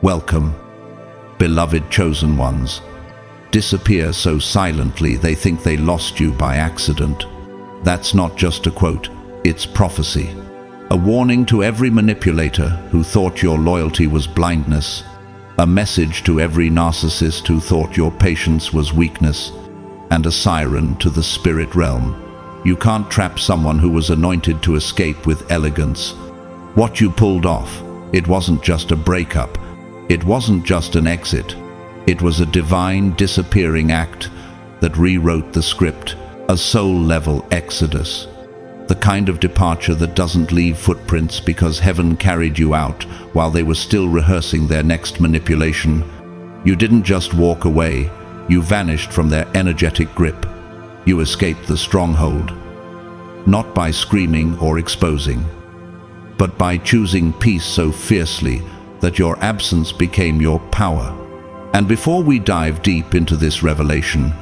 Welcome, beloved chosen ones. Disappear so silently they think they lost you by accident. That's not just a quote, it's prophecy. A warning to every manipulator who thought your loyalty was blindness. A message to every narcissist who thought your patience was weakness. And a siren to the spirit realm. You can't trap someone who was anointed to escape with elegance. What you pulled off, it wasn't just a breakup. It wasn't just an exit. It was a divine disappearing act that rewrote the script, a soul-level exodus. The kind of departure that doesn't leave footprints because heaven carried you out while they were still rehearsing their next manipulation. You didn't just walk away, you vanished from their energetic grip. You escaped the stronghold, not by screaming or exposing, but by choosing peace so fiercely that your absence became your power. And before we dive deep into this revelation,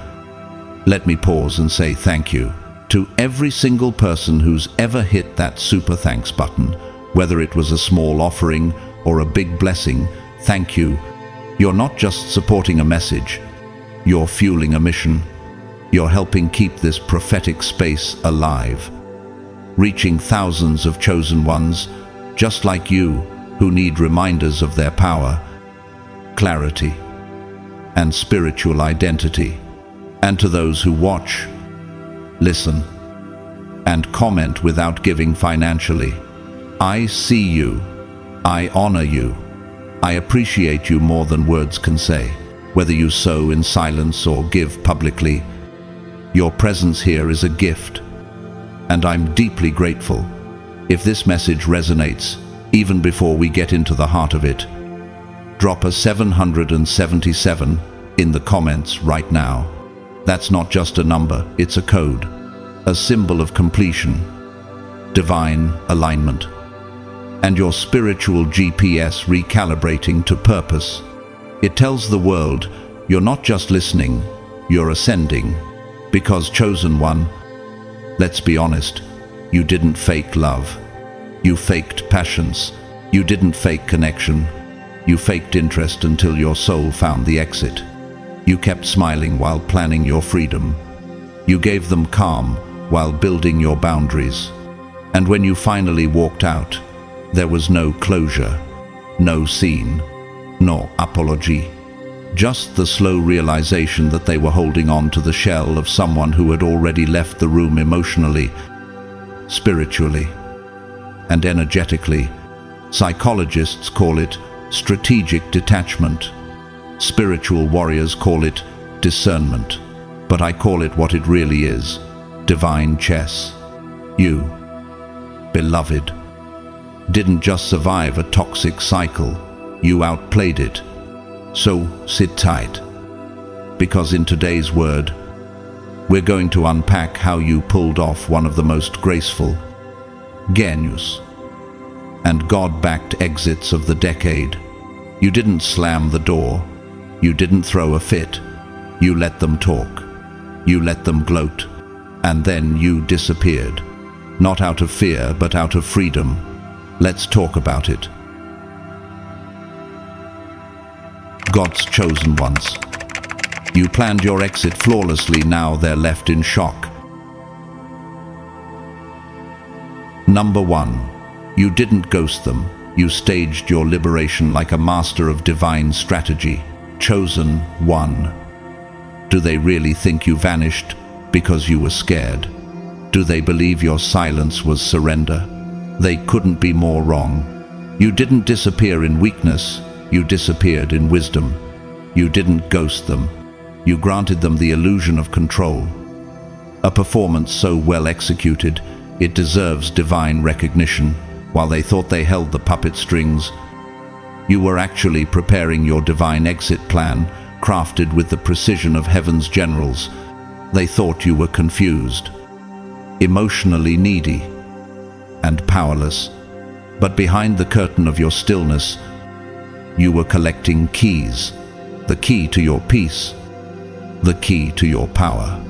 let me pause and say thank you to every single person who's ever hit that super thanks button, whether it was a small offering or a big blessing. Thank you. You're not just supporting a message, you're fueling a mission. You're helping keep this prophetic space alive, reaching thousands of chosen ones, just like you, who need reminders of their power, clarity, and spiritual identity. And to those who watch, listen, and comment without giving financially, I see you, I honor you, I appreciate you more than words can say. Whether you sow in silence or give publicly, your presence here is a gift, and I'm deeply grateful. If this message resonates, even before we get into the heart of it, drop a 777 in the comments right now. That's not just a number, it's a code, a symbol of completion, divine alignment, and your spiritual GPS recalibrating to purpose. It tells the world you're not just listening, you're ascending. Because chosen one, let's be honest, you didn't fake love. You faked passions. You didn't fake connection. You faked interest until your soul found the exit. You kept smiling while planning your freedom. You gave them calm while building your boundaries. And when you finally walked out, there was no closure, no scene, nor apology. Just the slow realization that they were holding on to the shell of someone who had already left the room emotionally, spiritually, and energetically. Psychologists call it strategic detachment. Spiritual warriors call it discernment. But I call it what it really is, divine chess. You, beloved, didn't just survive a toxic cycle, you outplayed it. So sit tight, because in today's word, we're going to unpack how you pulled off one of the most graceful, genius, and God-backed exits of the decade. You didn't slam the door, you didn't throw a fit, you let them talk, you let them gloat, and then you disappeared. Not out of fear, but out of freedom. Let's talk about it. God's chosen ones. You planned your exit flawlessly, now they're left in shock. Number 1. You didn't ghost them. You staged your liberation like a master of divine strategy. Chosen one. Do they really think you vanished because you were scared? Do they believe your silence was surrender? They couldn't be more wrong. You didn't disappear in weakness. You disappeared in wisdom. You didn't ghost them. You granted them the illusion of control. A performance so well executed, it deserves divine recognition. While they thought they held the puppet strings, you were actually preparing your divine exit plan, crafted with the precision of heaven's generals. They thought you were confused, emotionally needy, and powerless. But behind the curtain of your stillness, you were collecting keys, the key to your peace, the key to your power,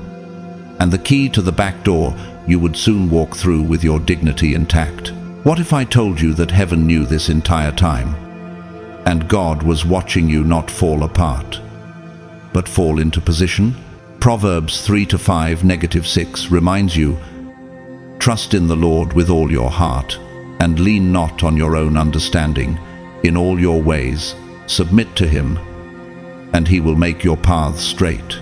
and the key to the back door you would soon walk through with your dignity intact. What if I told you that heaven knew this entire time? and God was watching you not fall apart, but fall into position. Proverbs 3:5-6 reminds you, trust in the Lord with all your heart, and lean not on your own understanding. In all your ways, submit to Him, and He will make your paths straight.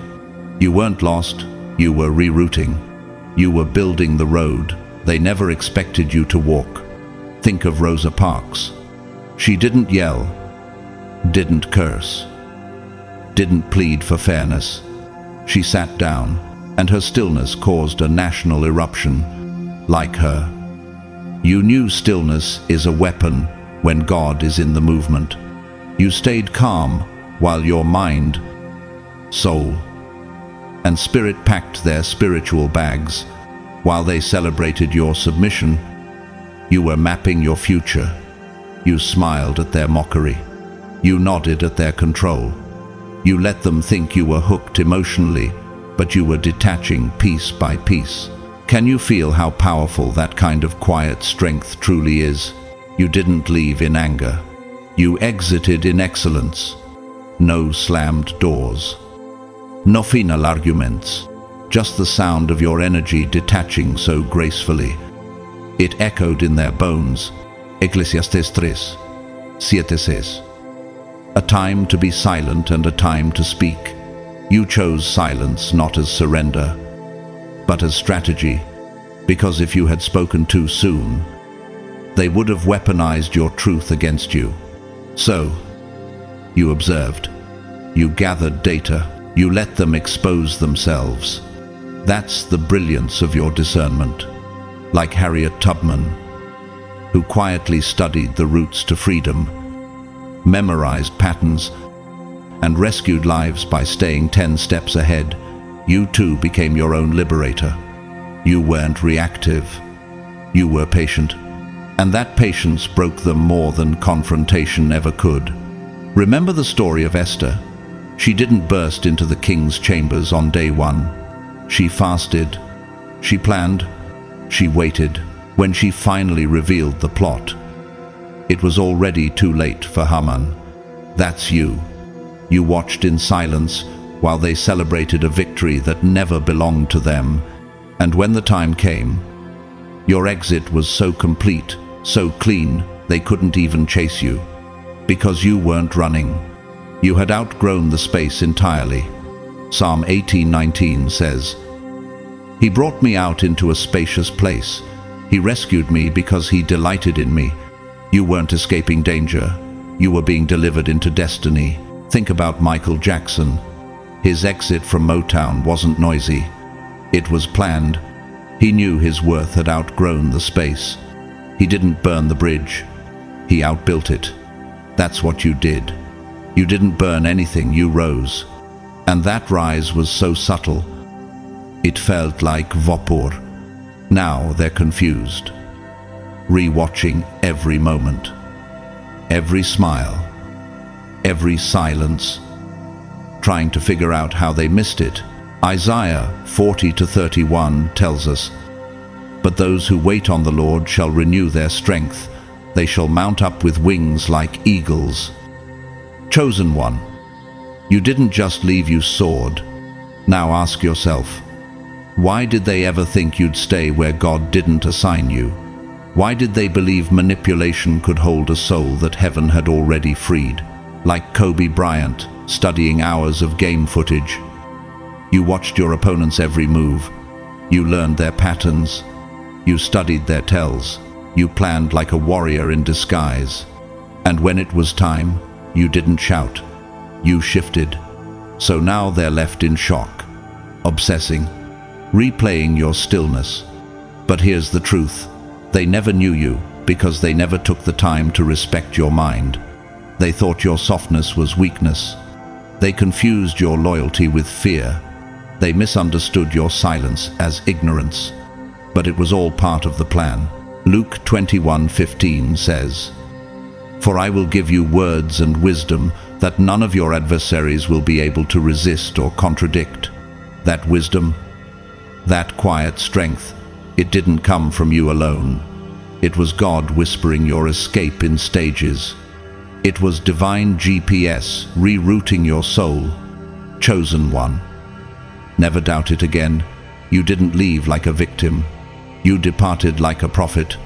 You weren't lost, you were rerouting. You were building the road they never expected you to walk. Think of Rosa Parks. She didn't yell, didn't curse, didn't plead for fairness. She sat down, and her stillness caused a national eruption. Like her, you knew stillness is a weapon when God is in the movement. You stayed calm while your mind, soul, and spirit packed their spiritual bags. While they celebrated your submission, you were mapping your future. You smiled at their mockery. You nodded at their control. You let them think you were hooked emotionally, but you were detaching piece by piece. Can you feel how powerful that kind of quiet strength truly is? You didn't leave in anger. You exited in excellence. No slammed doors. No final arguments. Just the sound of your energy detaching so gracefully. It echoed in their bones. Eclesiastes 3:7. A time to be silent and a time to speak. You chose silence not as surrender, but as strategy, because if you had spoken too soon, they would have weaponized your truth against you. So, you observed, you gathered data, you let them expose themselves. That's the brilliance of your discernment. Like Harriet Tubman, who quietly studied the routes to freedom, memorized patterns, and rescued lives by staying 10 steps ahead, you too became your own liberator. You weren't reactive. You were patient. And that patience broke them more than confrontation ever could. Remember the story of Esther? She didn't burst into the king's chambers on day one. She fasted. She planned. She waited. When she finally revealed the plot, it was already too late for Haman. That's you. You watched in silence while they celebrated a victory that never belonged to them. And when the time came, your exit was so complete, so clean, they couldn't even chase you. Because you weren't running. You had outgrown the space entirely. Psalm 18:19 says, He brought me out into a spacious place. He rescued me because He delighted in me. You weren't escaping danger. You were being delivered into destiny. Think about Michael Jackson. His exit from Motown wasn't noisy. It was planned. He knew his worth had outgrown the space. He didn't burn the bridge. He outbuilt it. That's what you did. You didn't burn anything, you rose. And that rise was so subtle. It felt like vapor. Now they're confused, re-watching every moment, every smile, every silence, trying to figure out how they missed it. Isaiah 40:31 tells us, But those who wait on the Lord shall renew their strength. They shall mount up with wings like eagles. Chosen one, you didn't just leave, you soared. Now ask yourself, why did they ever think you'd stay where God didn't assign you? Why did they believe manipulation could hold a soul that heaven had already freed? Like Kobe Bryant, studying hours of game footage. You watched your opponent's every move. You learned their patterns. You studied their tells. You planned like a warrior in disguise. And when it was time, you didn't shout. You shifted. So now they're left in shock, obsessing, replaying your stillness. But here's the truth. They never knew you because they never took the time to respect your mind. They thought your softness was weakness. They confused your loyalty with fear. They misunderstood your silence as ignorance. But it was all part of the plan. Luke 21:15 says, For I will give you words and wisdom that none of your adversaries will be able to resist or contradict. That wisdom, that quiet strength, it didn't come from you alone. It was God whispering your escape in stages. It was divine GPS rerouting your soul. Chosen one. Never doubt it again. You didn't leave like a victim. You departed like a prophet.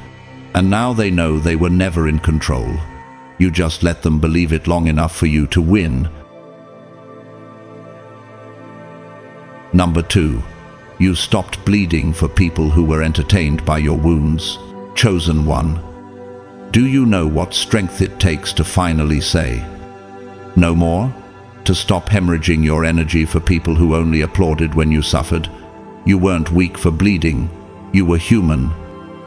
And now they know they were never in control. You just let them believe it long enough for you to win. Number 2. You stopped bleeding for people who were entertained by your wounds. Chosen one. Do you know what strength it takes to finally say, no more? To stop hemorrhaging your energy for people who only applauded when you suffered? You weren't weak for bleeding. You were human,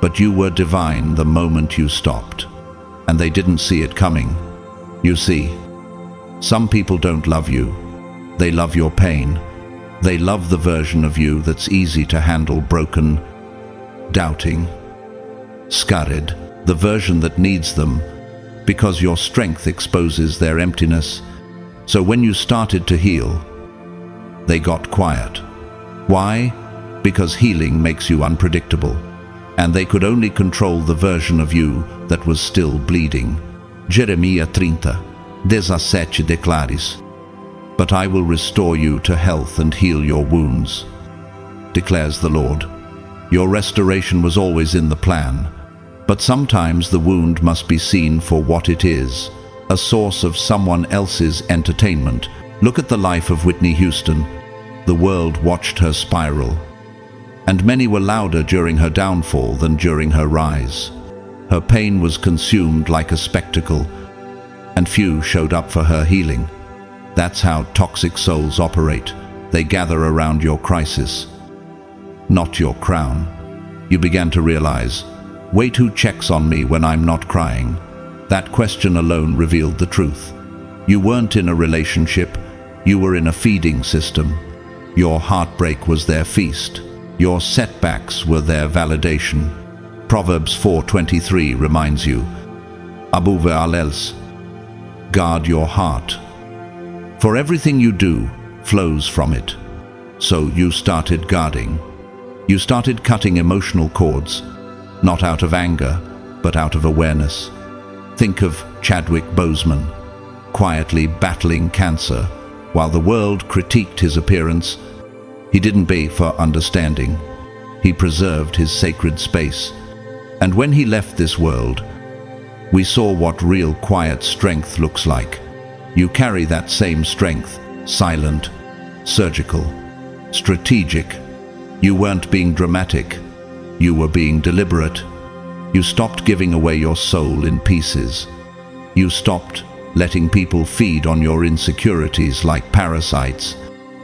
but you were divine the moment you stopped. And they didn't see it coming. You see, some people don't love you. They love your pain. They love the version of you that's easy to handle, broken, doubting, scarred, the version that needs them, because your strength exposes their emptiness. So when you started to heal, they got quiet. Why? Because healing makes you unpredictable, and they could only control the version of you that was still bleeding. Jeremiah 30:17 declares, "But I will restore you to health and heal your wounds," declares the Lord. Your restoration was always in the plan, but sometimes the wound must be seen for what it is, a source of someone else's entertainment. Look at the life of Whitney Houston. The world watched her spiral, and many were louder during her downfall than during her rise. Her pain was consumed like a spectacle, and few showed up for her healing. That's how toxic souls operate. They gather around your crisis, not your crown. You began to realize, wait, who checks on me when I'm not crying? That question alone revealed the truth. You weren't in a relationship, you were in a feeding system. Your heartbreak was their feast. Your setbacks were their validation. Proverbs 4:23 reminds you, Abu ve'alels, guard your heart. For everything you do flows from it. So you started guarding. You started cutting emotional cords, not out of anger, but out of awareness. Think of Chadwick Boseman, quietly battling cancer. While the world critiqued his appearance, he didn't beg for understanding. He preserved his sacred space. And when he left this world, we saw what real quiet strength looks like. You carry that same strength, silent, surgical, strategic. You weren't being dramatic. You were being deliberate. You stopped giving away your soul in pieces. You stopped letting people feed on your insecurities like parasites.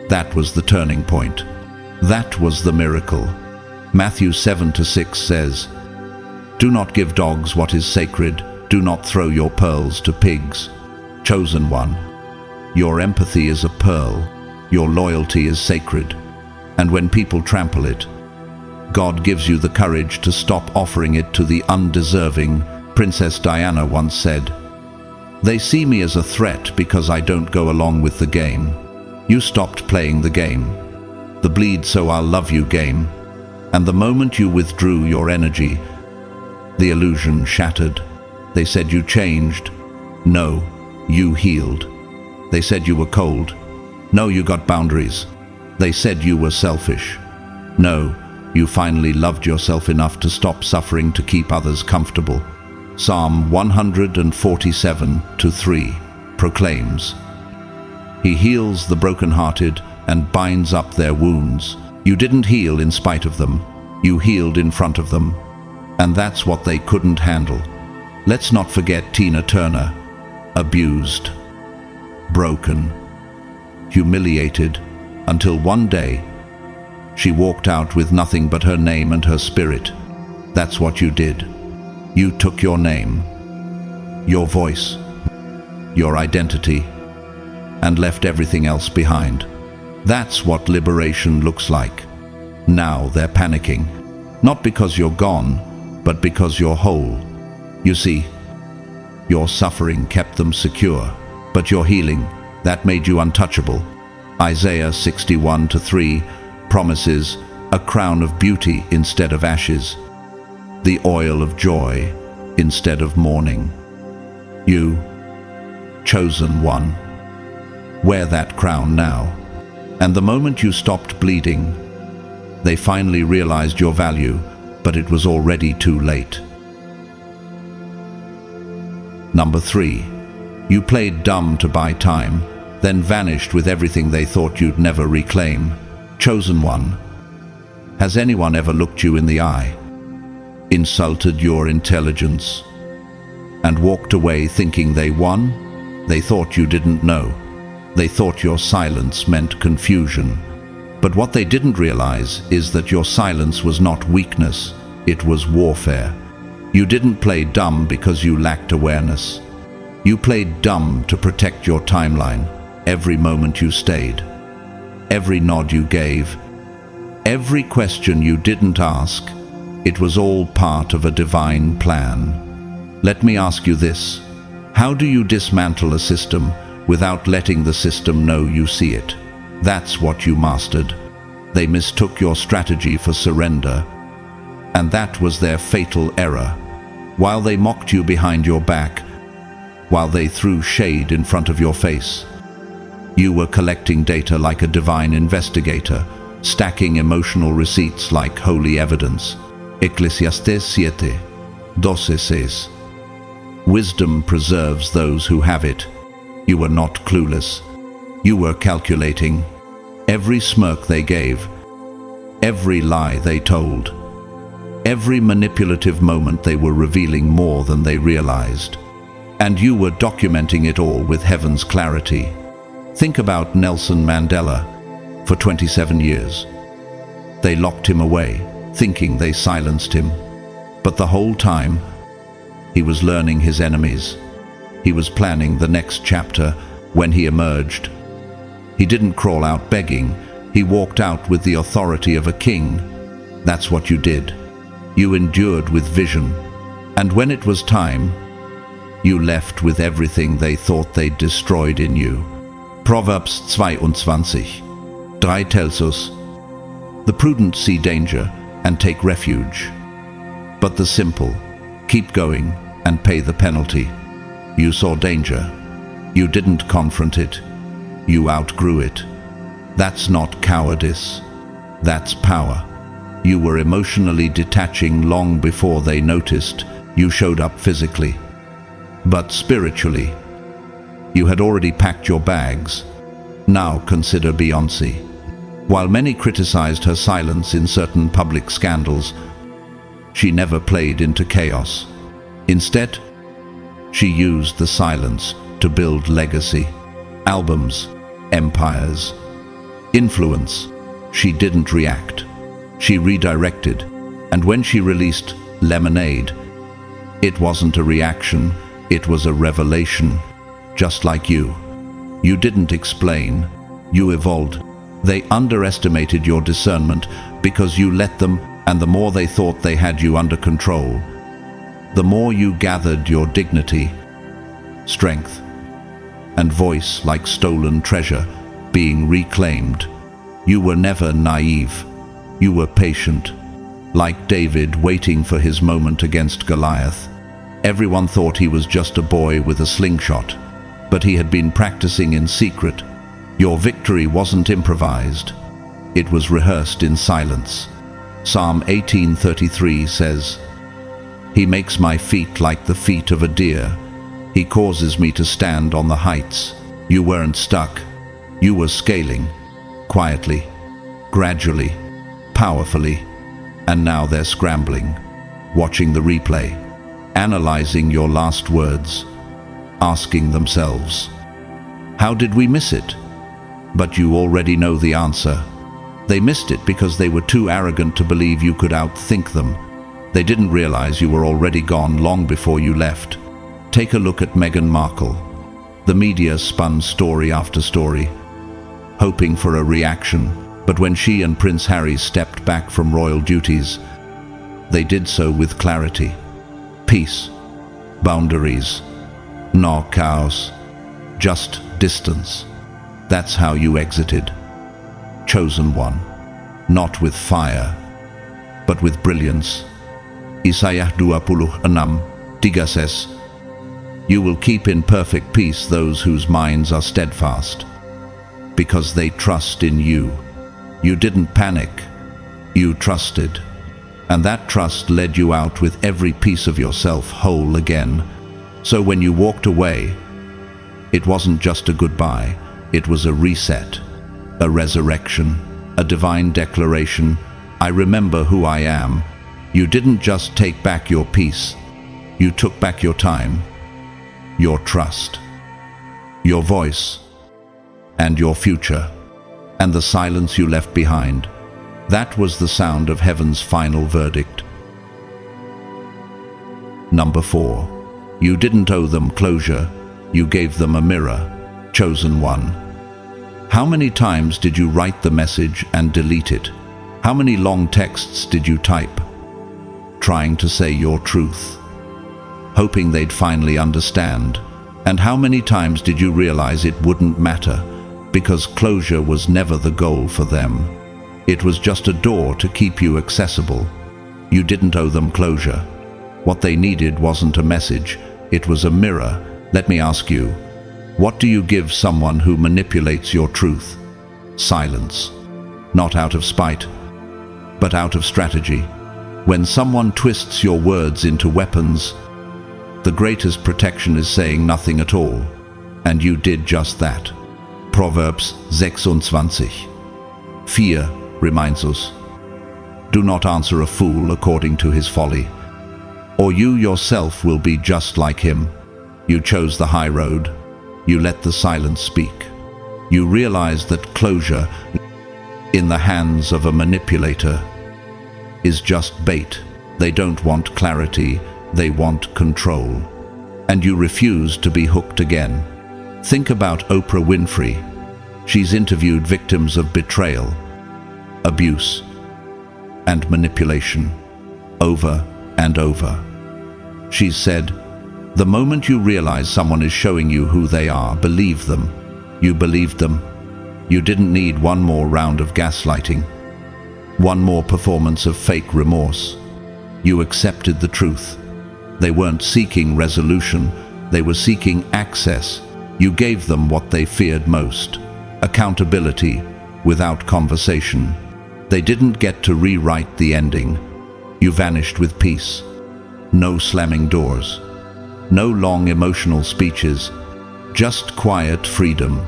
That was the turning point. That was the miracle. Matthew 7:6 says, "Do not give dogs what is sacred. Do not throw your pearls to pigs." Chosen one, your empathy is a pearl. Your loyalty is sacred. And when people trample it, God gives you the courage to stop offering it to the undeserving. Princess Diana once said, "They see me as a threat because I don't go along with the game." You stopped playing the game, the bleed so I'll love you game. And the moment you withdrew your energy, the illusion shattered. They said you changed. No, you healed. They said you were cold. No, you got boundaries. They said you were selfish. No, you finally loved yourself enough to stop suffering to keep others comfortable. Psalm 147:3 proclaims, "He heals the brokenhearted and binds up their wounds." You didn't heal in spite of them. You healed in front of them. And that's what they couldn't handle. Let's not forget Tina Turner. Abused, broken, humiliated, until one day she walked out with nothing but her name and her spirit. That's what you did. You took your name, your voice, your identity, and left everything else behind. That's what liberation looks like. Now they're panicking, not because you're gone, but because you're whole. You see, your suffering kept them secure, but your healing, that made you untouchable. Isaiah 61:3 promises a crown of beauty instead of ashes, the oil of joy instead of mourning. You chosen one. Wear that crown now. And the moment you stopped bleeding, they finally realized your value, but it was already too late. Number 3. You played dumb to buy time, then vanished with everything they thought you'd never reclaim. Chosen one. Has anyone ever looked you in the eye, insulted your intelligence, and walked away thinking they won? They thought you didn't know. They thought your silence meant confusion. But what they didn't realize is that your silence was not weakness, it was warfare. You didn't play dumb because you lacked awareness. You played dumb to protect your timeline. Every moment you stayed, every nod you gave, every question you didn't ask, it was all part of a divine plan. Let me ask you this. How do you dismantle a system without letting the system know you see it? That's what you mastered. They mistook your strategy for surrender, and that was their fatal error. While they mocked you behind your back, while they threw shade in front of your face, you were collecting data like a divine investigator, stacking emotional receipts like holy evidence. Eclesiastes 7:12. Wisdom preserves those who have it. You were not clueless. You were calculating. Every smirk they gave, every lie they told, every manipulative moment they were revealing more than they realized. And you were documenting it all with heaven's clarity. Think about Nelson Mandela. For 27 years, they locked him away, thinking they silenced him. But the whole time, he was learning his enemies. He was planning the next chapter when he emerged. He didn't crawl out begging. He walked out with the authority of a king. That's what you did. You endured with vision. And when it was time, you left with everything they thought they'd destroyed in you. Proverbs 22:3 tells us, "The prudent see danger and take refuge, but the simple keep going and pay the penalty." You saw danger. You didn't confront it. You outgrew it. That's not cowardice. That's power. You were emotionally detaching long before they noticed. You showed up physically. But spiritually, you had already packed your bags. Now consider Beyoncé. While many criticized her silence in certain public scandals, she never played into chaos. Instead, she used the silence to build legacy, albums, empires, influence. She didn't react. She redirected. And when she released Lemonade, it wasn't a reaction, it was a revelation. Just like you. You didn't explain, you evolved. They underestimated your discernment because you let them, and the more they thought they had you under control, the more you gathered your dignity, strength, and voice like stolen treasure being reclaimed. You were never naive. You were patient, like David waiting for his moment against Goliath. Everyone thought he was just a boy with a slingshot, but he had been practicing in secret. Your victory wasn't improvised. It was rehearsed in silence. Psalm 18:33 says, "He makes my feet like the feet of a deer. He causes me to stand on the heights." You weren't stuck. You were scaling, quietly, gradually, powerfully, and now they're scrambling, watching the replay, analyzing your last words, asking themselves, "How did we miss it?" But you already know the answer. They missed it because they were too arrogant to believe you could outthink them. They didn't realize you were already gone long before you left. Take a look at Meghan Markle. The media spun story after story, hoping for a reaction, but when she and Prince Harry stepped back from royal duties, they did so with clarity. Peace, boundaries, no chaos, just distance. That's how you exited. Chosen one, not with fire, but with brilliance. Isaiah 26:13. You will keep in perfect peace those whose minds are steadfast, because they trust in you. You didn't panic, you trusted. And that trust led you out with every piece of yourself whole again. So when you walked away, it wasn't just a goodbye, it was a reset, a resurrection, a divine declaration. I remember who I am. You didn't just take back your peace, you took back your time, your trust, your voice, and your future, and the silence you left behind. That was the sound of heaven's final verdict. Number 4. You didn't owe them closure, you gave them a mirror, chosen one. How many times did you write the message and delete it? How many long texts did you type, trying to say your truth, hoping they'd finally understand? And how many times did you realize it wouldn't matter, because closure was never the goal for them? It was just a door to keep you accessible. You didn't owe them closure. What they needed wasn't a message, it was a mirror. Let me ask you, what do you give someone who manipulates your truth? Silence. Not out of spite, but out of strategy. When someone twists your words into weapons, the greatest protection is saying nothing at all. And you did just that. Proverbs 26:4 reminds us, do not answer a fool according to his folly, or you yourself will be just like him. You chose the high road. You let the silence speak. You realize that closure in the hands of a manipulator is just bait. They don't want clarity, they want control. And you refuse to be hooked again. Think about Oprah Winfrey. She's interviewed victims of betrayal, abuse, and manipulation over and over. She's said, the moment you realize someone is showing you who they are, believe them. You believed them. You didn't need one more round of gaslighting, one more performance of fake remorse. You accepted the truth. They weren't seeking resolution, they were seeking access. You gave them what they feared most, accountability without conversation. They didn't get to rewrite the ending. You vanished with peace. No slamming doors, no long emotional speeches, just quiet freedom.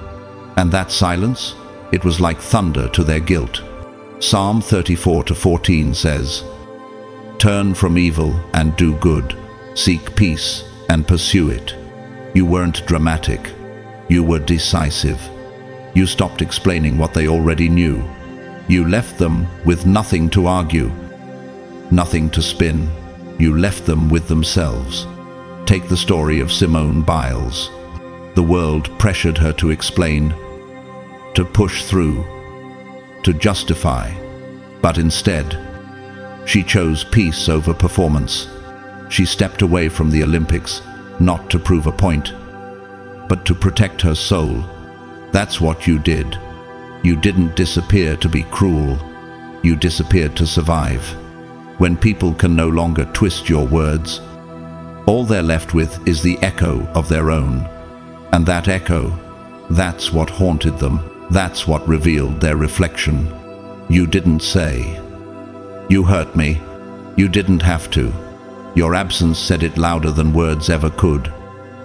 And that silence, it was like thunder to their guilt. Psalm 34:14 says, turn from evil and do good, seek peace and pursue it. You weren't dramatic, you were decisive. You stopped explaining what they already knew. You left them with nothing to argue, nothing to spin. You left them with themselves. Take the story of Simone Biles. The world pressured her to explain, to push through, to justify, but instead, she chose peace over performance. She stepped away from the Olympics, not to prove a point, but to protect her soul. That's what you did. You didn't disappear to be cruel. You disappeared to survive. When people can no longer twist your words, all they're left with is the echo of their own. And that echo, that's what haunted them. That's what revealed their reflection. You didn't say, you hurt me. You didn't have to. Your absence said it louder than words ever could.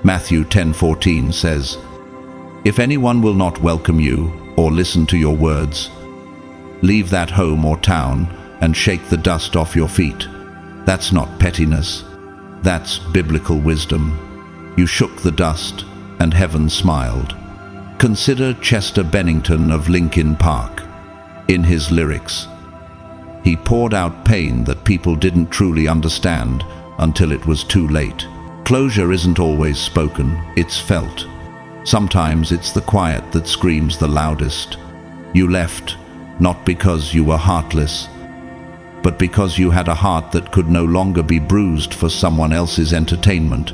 Matthew 10:14 says, if anyone will not welcome you or listen to your words, leave that home or town and shake the dust off your feet. That's not pettiness. That's biblical wisdom. You shook the dust and heaven smiled. Consider Chester Bennington of Linkin Park. In his lyrics, he poured out pain that people didn't truly understand until it was too late. Closure isn't always spoken, it's felt. Sometimes it's the quiet that screams the loudest. You left, not because you were heartless, but because you had a heart that could no longer be bruised for someone else's entertainment.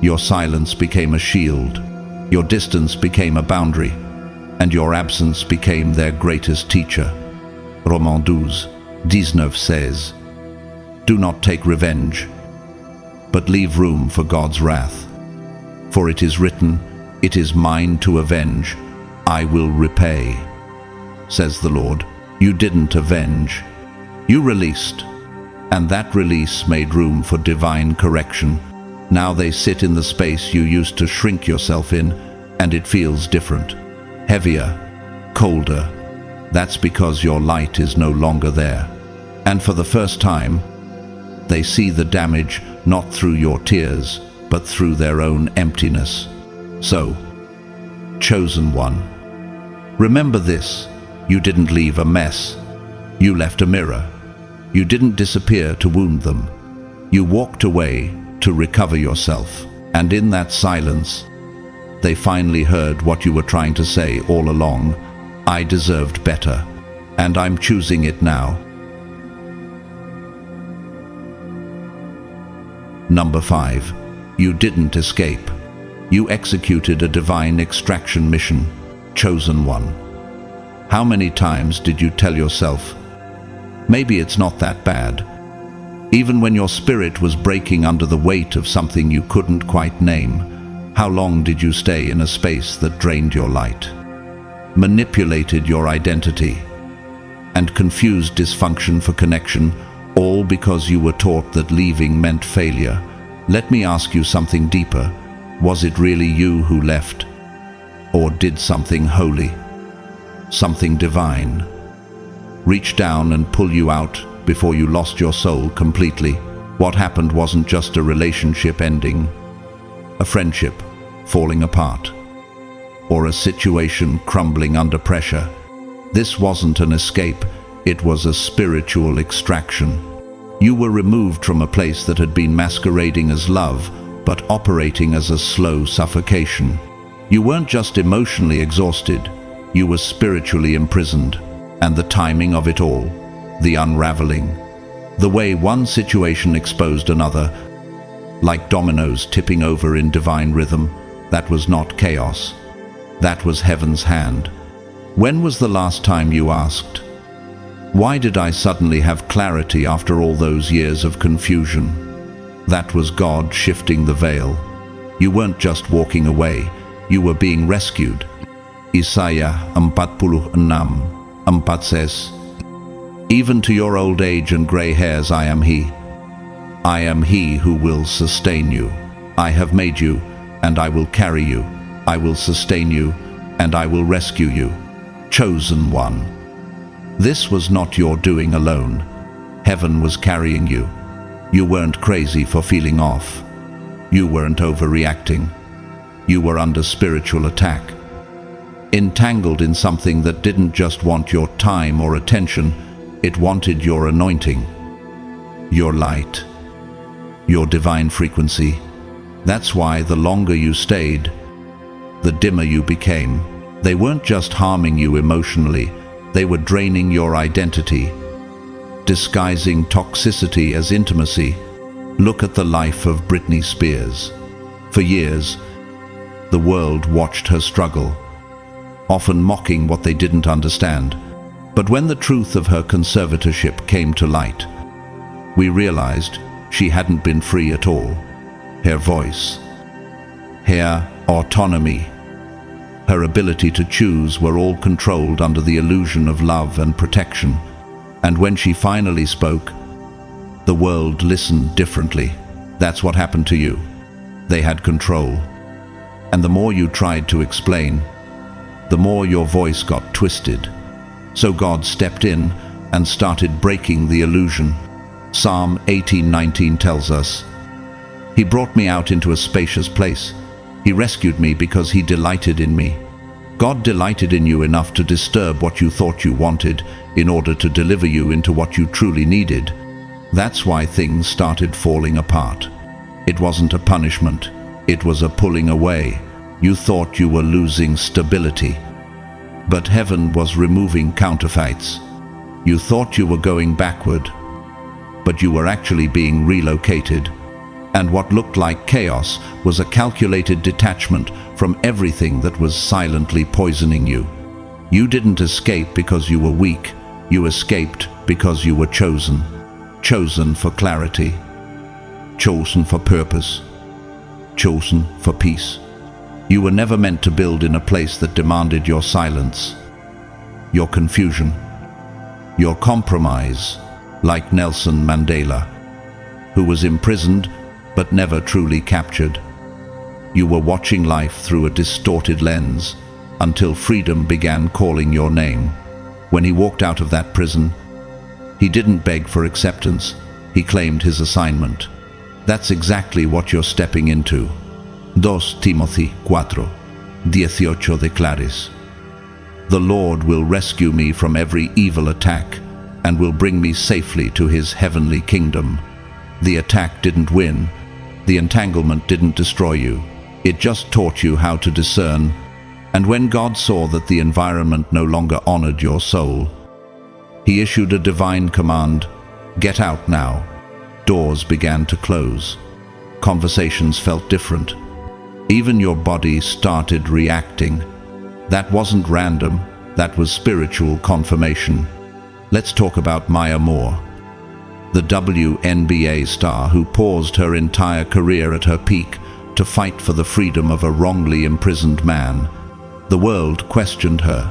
Your silence became a shield, your distance became a boundary, and your absence became their greatest teacher. Romains 12:19 says, do not take revenge, but leave room for God's wrath. For it is written, "It is mine to avenge, I will repay," says the Lord. You didn't avenge. You released, and that release made room for divine correction. Now they sit in the space you used to shrink yourself in, and it feels different, heavier, colder. That's because your light is no longer there. And for the first time, they see the damage not through your tears, but through their own emptiness. So, chosen one, remember this: you didn't leave a mess. You left a mirror. You didn't disappear to wound them. You walked away to recover yourself. And in that silence, they finally heard what you were trying to say all along: I deserved better, and I'm choosing it now. Number 5. You didn't escape. You executed a divine extraction mission. Chosen one. How many times did you tell yourself, maybe it's not that bad? Even when your spirit was breaking under the weight of something you couldn't quite name, how long did you stay in a space that drained your light, manipulated your identity, and confused dysfunction for connection, all because you were taught that leaving meant failure? Let me ask you something deeper. Was it really you who left? Or did something holy, something divine, reach down and pull you out before you lost your soul completely? What happened wasn't just a relationship ending, a friendship falling apart, or a situation crumbling under pressure. This wasn't an escape, it was a spiritual extraction. You were removed from a place that had been masquerading as love, but operating as a slow suffocation. You weren't just emotionally exhausted, you were spiritually imprisoned. And the timing of it all, the unraveling, the way one situation exposed another, like dominoes tipping over in divine rhythm, that was not chaos. That was heaven's hand. When was the last time you asked, why did I suddenly have clarity after all those years of confusion? That was God shifting the veil. You weren't just walking away, you were being rescued. Isaiah 46:4 says, "Even to your old age and grey hairs I am He. I am He who will sustain you. I have made you, and I will carry you. I will sustain you, and I will rescue you." Chosen one. This was not your doing alone. Heaven was carrying you. You weren't crazy for feeling off. You weren't overreacting. You were under spiritual attack, entangled in something that didn't just want your time or attention, it wanted your anointing, your light, your divine frequency. That's why the longer you stayed, the dimmer you became. They weren't just harming you emotionally, they were draining your identity, disguising toxicity as intimacy. Look at the life of Britney Spears. For years, the world watched her struggle, often mocking what they didn't understand. But when the truth of her conservatorship came to light, we realized she hadn't been free at all. Her voice, her autonomy, her ability to choose were all controlled under the illusion of love and protection. And when she finally spoke, the world listened differently. That's what happened to you. They had control. And the more you tried to explain, the more your voice got twisted. So God stepped in and started breaking the illusion. Psalm 18:19 tells us, "He brought me out into a spacious place. He rescued me because He delighted in me." God delighted in you enough to disturb what you thought you wanted in order to deliver you into what you truly needed. That's why things started falling apart. It wasn't a punishment, it was a pulling away. You thought you were losing stability, but heaven was removing counterfeits. You thought you were going backward, but you were actually being relocated. And what looked like chaos was a calculated detachment from everything that was silently poisoning you. You didn't escape because you were weak. You escaped because you were chosen. Chosen for clarity. Chosen for purpose. chosen for peace. You were never meant to build in a place that demanded your silence, your confusion, your compromise, like Nelson Mandela, who was imprisoned but never truly captured. You were watching life through a distorted lens until freedom began calling your name. When he walked out of that prison, he didn't beg for acceptance, he claimed his assignment. That's exactly what you're stepping into. 2 Timothy 4:18 declares, "The Lord will rescue me from every evil attack and will bring me safely to his heavenly kingdom." The attack didn't win. The entanglement didn't destroy you. It just taught you how to discern. And when God saw that the environment no longer honored your soul, he issued a divine command, "Get out now." Doors began to close. Conversations felt different. Even your body started reacting. That wasn't random, that was spiritual confirmation. Let's talk about Maya Moore, the WNBA star who paused her entire career at her peak to fight for the freedom of a wrongly imprisoned man. The world questioned her,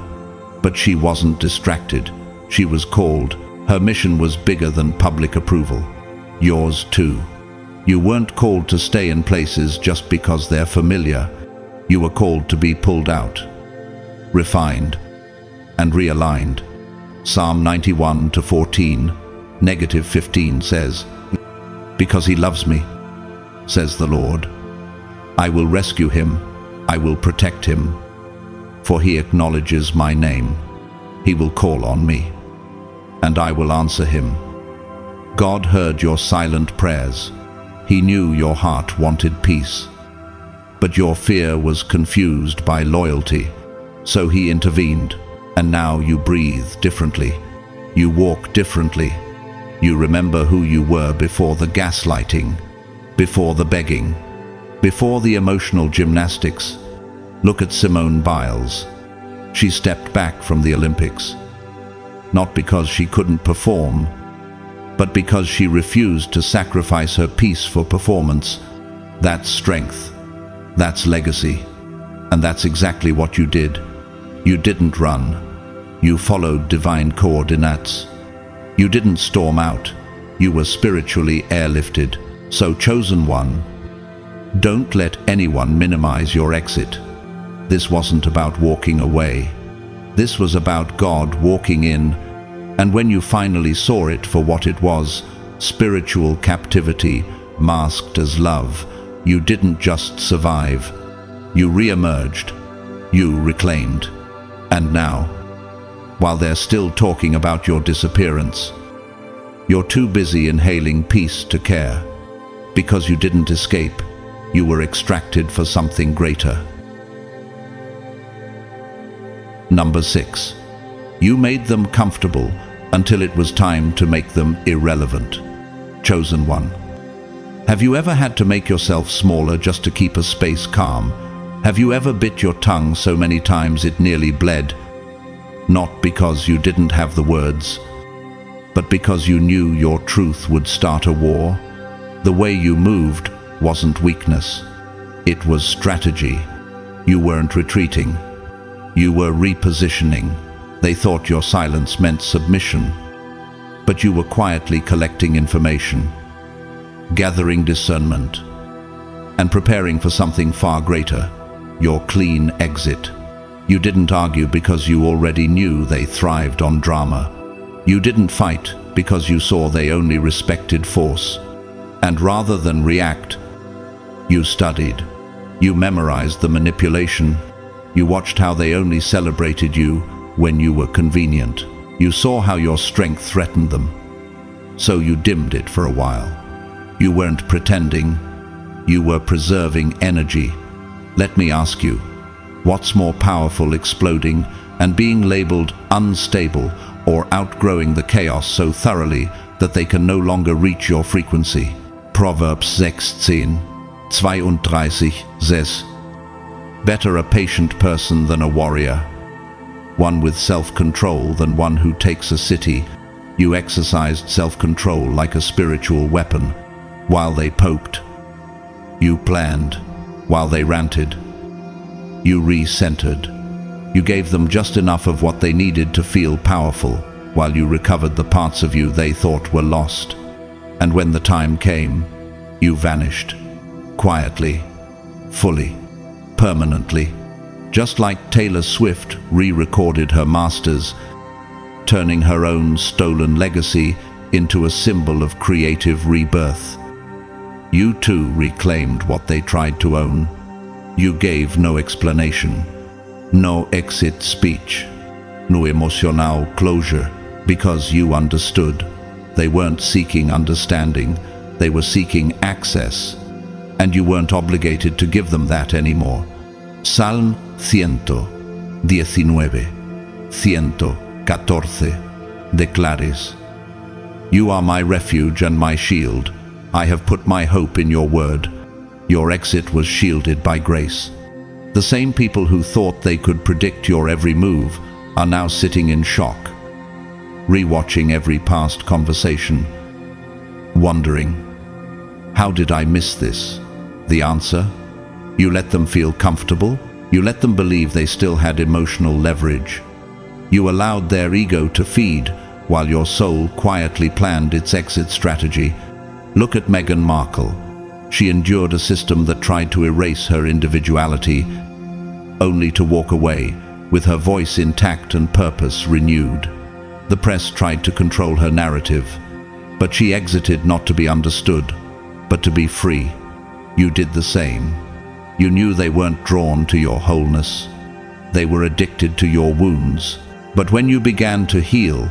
but she wasn't distracted. She was called. Her mission was bigger than public approval. Yours too. You weren't called to stay in places just because they're familiar. You were called to be pulled out, refined, and realigned. Psalm 91:14, -15 says, "Because he loves me, says the Lord, I will rescue him, I will protect him, for he acknowledges my name. He will call on me, and I will answer him." God heard your silent prayers. He knew your heart wanted peace, but your fear was confused by loyalty, so he intervened, and now you breathe differently. You walk differently. You remember who you were before the gaslighting, before the begging, before the emotional gymnastics. Look at Simone Biles. She stepped back from the Olympics, not because she couldn't perform, but because she refused to sacrifice her peace for performance. That's strength. That's legacy. And that's exactly what you did. You didn't run. You followed divine coordinates. You didn't storm out. You were spiritually airlifted. So, chosen one, don't let anyone minimize your exit. This wasn't about walking away. This was about God walking in. And when you finally saw it for what it was, spiritual captivity masked as love, you didn't just survive. You re-emerged. You reclaimed. And now, while they're still talking about your disappearance, you're too busy inhaling peace to care. Because you didn't escape, you were extracted for something greater. Number 6. You made them comfortable until it was time to make them irrelevant. Chosen one. Have you ever had to make yourself smaller just to keep a space calm? Have you ever bit your tongue so many times it nearly bled? Not because you didn't have the words, but because you knew your truth would start a war. The way you moved wasn't weakness. It was strategy. You weren't retreating. You were repositioning. They thought your silence meant submission, but you were quietly collecting information, gathering discernment, and preparing for something far greater, your clean exit. You didn't argue because you already knew they thrived on drama. You didn't fight because you saw they only respected force. And rather than react, you studied. You memorized the manipulation. You watched how they only celebrated you when you were convenient. You saw how your strength threatened them, so you dimmed it for a while. You weren't pretending, you were preserving energy. Let me ask you, what's more powerful, exploding and being labeled unstable, or outgrowing the chaos so thoroughly that they can no longer reach your frequency? Proverbs 16:32 says, "Better a patient person than a warrior, one with self-control than one who takes a city." You exercised self-control like a spiritual weapon. While they poked, you planned. while they ranted. You re-centered. You gave them just enough of what they needed to feel powerful, while you recovered the parts of you they thought were lost. And when the time came, you vanished. Quietly, fully, permanently. Just like Taylor Swift re-recorded her masters, turning her own stolen legacy into a symbol of creative rebirth. You too reclaimed what they tried to own. You gave no explanation, no exit speech, no emotional closure, because you understood. They weren't seeking understanding, they were seeking access, and you weren't obligated to give them that anymore. Salm 119, 114, declares, You are my refuge and my shield. I have put my hope in your word. Your exit was shielded by grace. The same people who thought they could predict your every move are now sitting in shock, rewatching every past conversation, wondering, how did I miss this? The answer? You let them feel comfortable. You let them believe they still had emotional leverage. You allowed their ego to feed while your soul quietly planned its exit strategy. Look at Meghan Markle. She endured a system that tried to erase her individuality, only to walk away with her voice intact and purpose renewed. The press tried to control her narrative, but she exited not to be understood, but to be free. You did the same. You knew they weren't drawn to your wholeness. They were addicted to your wounds. But when you began to heal,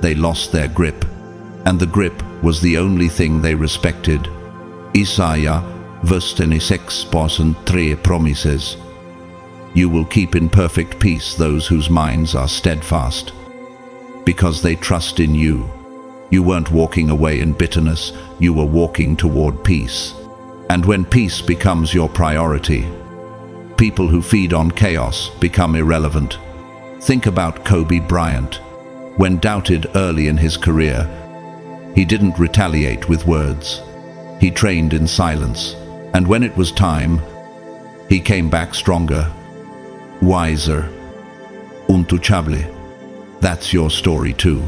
they lost their grip, and the grip was the only thing they respected. Isaiah verse 26:3 promises, You will keep in perfect peace those whose minds are steadfast, because they trust in you. You weren't walking away in bitterness, you were walking toward peace. And when peace becomes your priority, people who feed on chaos become irrelevant. Think about Kobe Bryant. When doubted early in his career, he didn't retaliate with words. He trained in silence, and when it was time, he came back stronger, wiser, untouchable. That's your story too.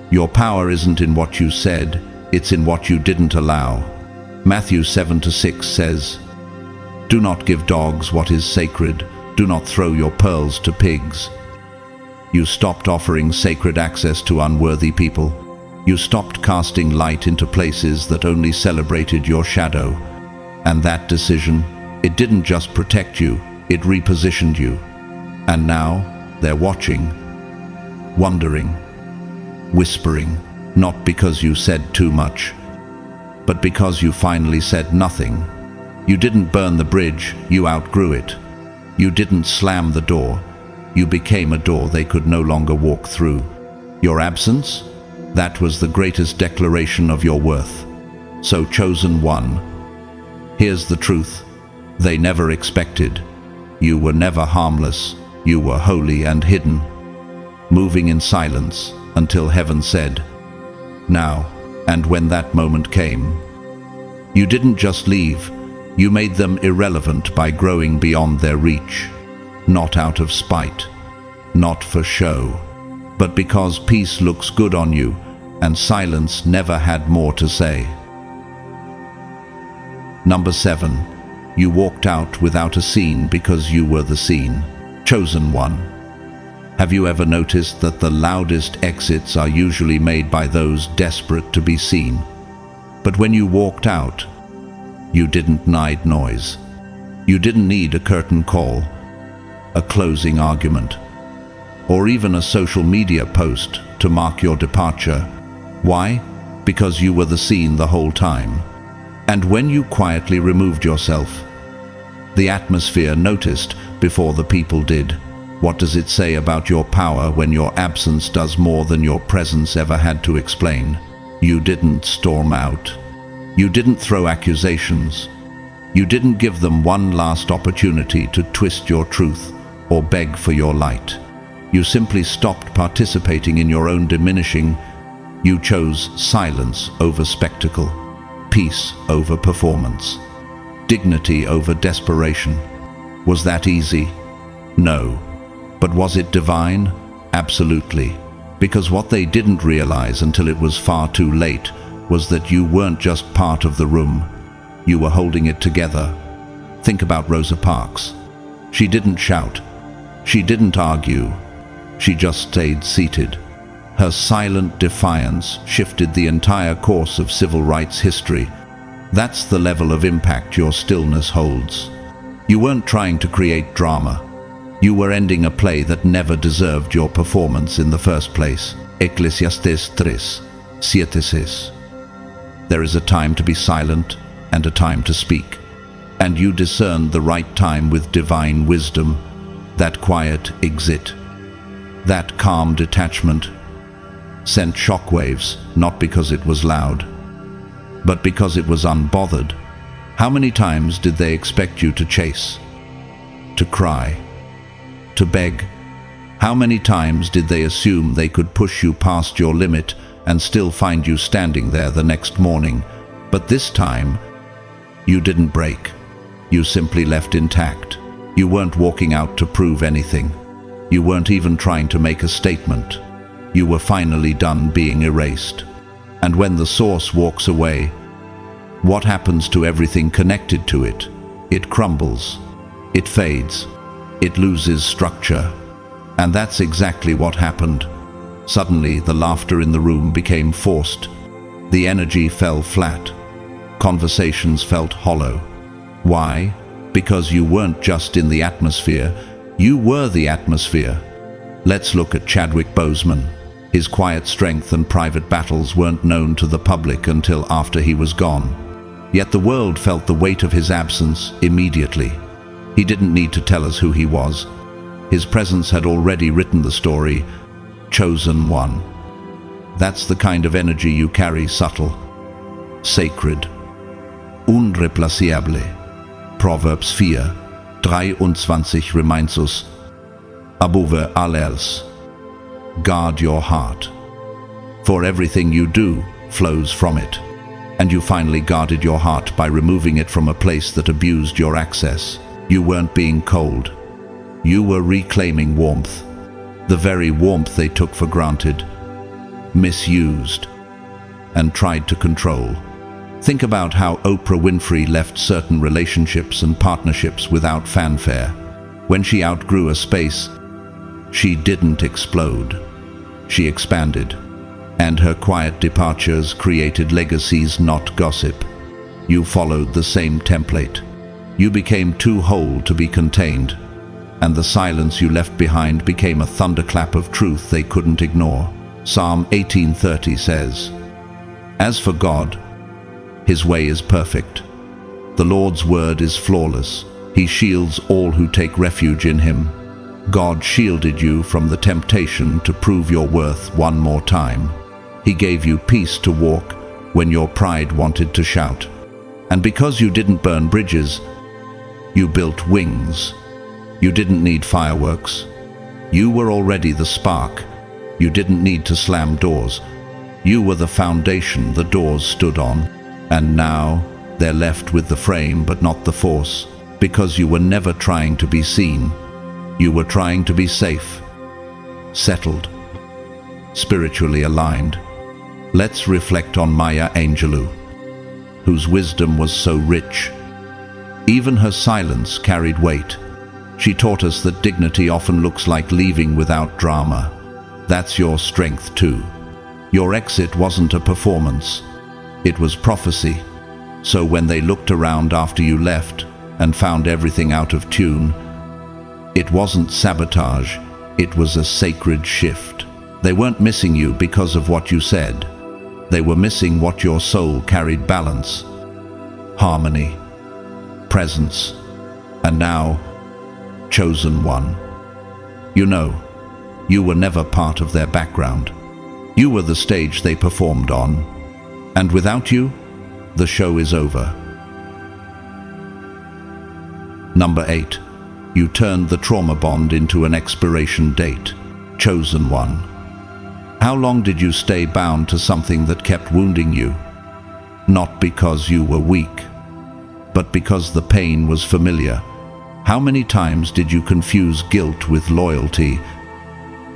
Your power isn't in what you said, it's in what you didn't allow. Matthew 7:6 says, Do not give dogs what is sacred, do not throw your pearls to pigs. You stopped offering sacred access to unworthy people. You stopped casting light into places that only celebrated your shadow. And that decision, it didn't just protect you, it repositioned you. And now, they're watching, wondering, whispering, not because you said too much, but because you finally said nothing. You didn't burn the bridge, you outgrew it. You didn't slam the door, you became a door they could no longer walk through. Your absence? That was the greatest declaration of your worth. So, chosen one, here's the truth. They never expected. You were never harmless. You were holy and hidden, moving in silence until heaven said, Now. And when that moment came, you didn't just leave. You made them irrelevant by growing beyond their reach. Not out of spite, not for show, but because peace looks good on you, and silence never had more to say. Number 7. You walked out without a scene because you were the scene. Chosen one. Have you ever noticed that the loudest exits are usually made by those desperate to be seen? But when you walked out, you didn't need noise. You didn't need a curtain call, a closing argument, or even a social media post to mark your departure. Why? Because you were the scene the whole time. And when you quietly removed yourself, the atmosphere noticed before the people did. What does it say about your power when your absence does more than your presence ever had to explain? You didn't storm out. You didn't throw accusations. You didn't give them one last opportunity to twist your truth or beg for your light. You simply stopped participating in your own diminishing. You chose silence over spectacle, peace over performance. Dignity over desperation. Was that easy? No. But was it divine? Absolutely. Because what they didn't realize until it was far too late was that you weren't just part of the room. You were holding it together. Think about Rosa Parks. She didn't shout. She didn't argue. She just stayed seated. Her silent defiance shifted the entire course of civil rights history. That's the level of impact your stillness holds. You weren't trying to create drama. You were ending a play that never deserved your performance in the first place. Ecclesiastes 3:7. There is a time to be silent and a time to speak. And you discerned the right time with divine wisdom. That quiet exit, that calm detachment, sent shockwaves, not because it was loud, but because it was unbothered. How many times did they expect you to chase, to cry, to beg? How many times did they assume they could push you past your limit and still find you standing there the next morning? But this time, you didn't break. You simply left intact. You weren't walking out to prove anything. You weren't even trying to make a statement. You were finally done being erased. And when the source walks away, what happens to everything connected to it? It crumbles. It fades. It loses structure. And that's exactly what happened. Suddenly, the laughter in the room became forced. The energy fell flat. Conversations felt hollow. Why? Because you weren't just in the atmosphere, you were the atmosphere. Let's look at Chadwick Boseman. His quiet strength and private battles weren't known to the public until after he was gone. Yet the world felt the weight of his absence immediately. He didn't need to tell us who he was. His presence had already written the story, chosen one. That's the kind of energy you carry, subtle, sacred, unreplaceable. Proverbs 4:23 reminds us, above all else, guard your heart, for everything you do flows from it. And you finally guarded your heart by removing it from a place that abused your access. You weren't being cold. You were reclaiming warmth, the very warmth they took for granted, misused, and tried to control. Think about how Oprah Winfrey left certain relationships and partnerships without fanfare. When she outgrew a space, she didn't explode. She expanded. And her quiet departures created legacies, not gossip. You followed the same template. You became too whole to be contained. And the silence you left behind became a thunderclap of truth they couldn't ignore. Psalm 18:30 says, "As for God, His way is perfect. The Lord's word is flawless. He shields all who take refuge in Him." God shielded you from the temptation to prove your worth one more time. He gave you peace to walk when your pride wanted to shout. And because you didn't burn bridges, you built wings. You didn't need fireworks. You were already the spark. You didn't need to slam doors. You were the foundation the doors stood on. And now, they're left with the frame but not the force, because you were never trying to be seen. You were trying to be safe, settled, spiritually aligned. Let's reflect on Maya Angelou, whose wisdom was so rich. Even her silence carried weight. She taught us that dignity often looks like leaving without drama. That's your strength too. Your exit wasn't a performance. It was prophecy. So when they looked around after you left and found everything out of tune, it wasn't sabotage, it was a sacred shift. They weren't missing you because of what you said. They were missing what your soul carried: balance, harmony, presence, and now, chosen one. You know, you were never part of their background. You were the stage they performed on. And without you, the show is over. Number 8. You turned the trauma bond into an expiration date. Chosen one. How long did you stay bound to something that kept wounding you? Not because you were weak, but because the pain was familiar. How many times did you confuse guilt with loyalty,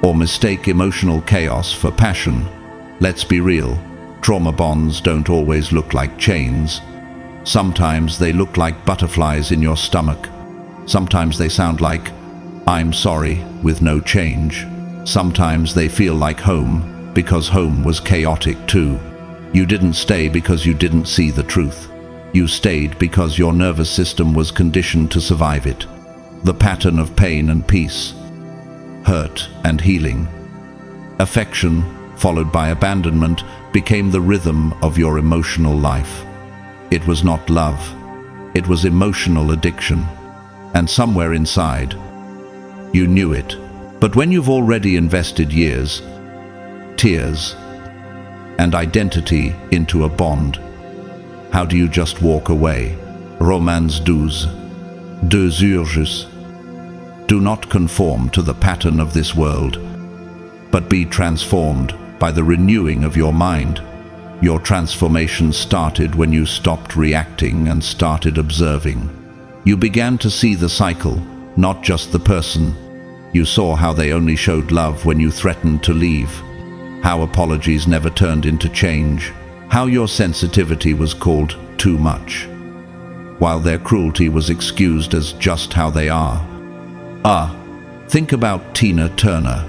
or mistake emotional chaos for passion? Let's be real, trauma bonds don't always look like chains. Sometimes they look like butterflies in your stomach. Sometimes they sound like, "I'm sorry," with no change. Sometimes they feel like home, because home was chaotic too. You didn't stay because you didn't see the truth. You stayed because your nervous system was conditioned to survive it. The pattern of pain and peace, hurt and healing, affection followed by abandonment became the rhythm of your emotional life. It was not love, it was emotional addiction. And somewhere inside, you knew it. But when you've already invested years, tears, and identity into a bond, how do you just walk away? Romans 12, urges. Do not conform to the pattern of this world, but be transformed by the renewing of your mind. Your transformation started when you stopped reacting and started observing. You began to see the cycle, not just the person. You saw how they only showed love when you threatened to leave, how apologies never turned into change, how your sensitivity was called too much, while their cruelty was excused as just how they are. Think about Tina Turner.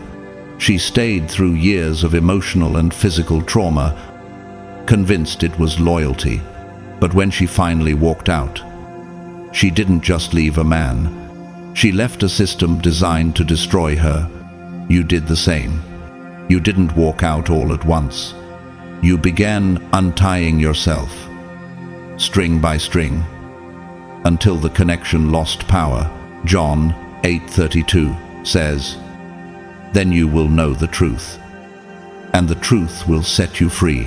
She stayed through years of emotional and physical trauma, convinced it was loyalty. But when she finally walked out, she didn't just leave a man. She left a system designed to destroy her. You did the same. You didn't walk out all at once. You began untying yourself, string by string, until the connection lost power. John 8:32 says, "Then you will know the truth, and the truth will set you free."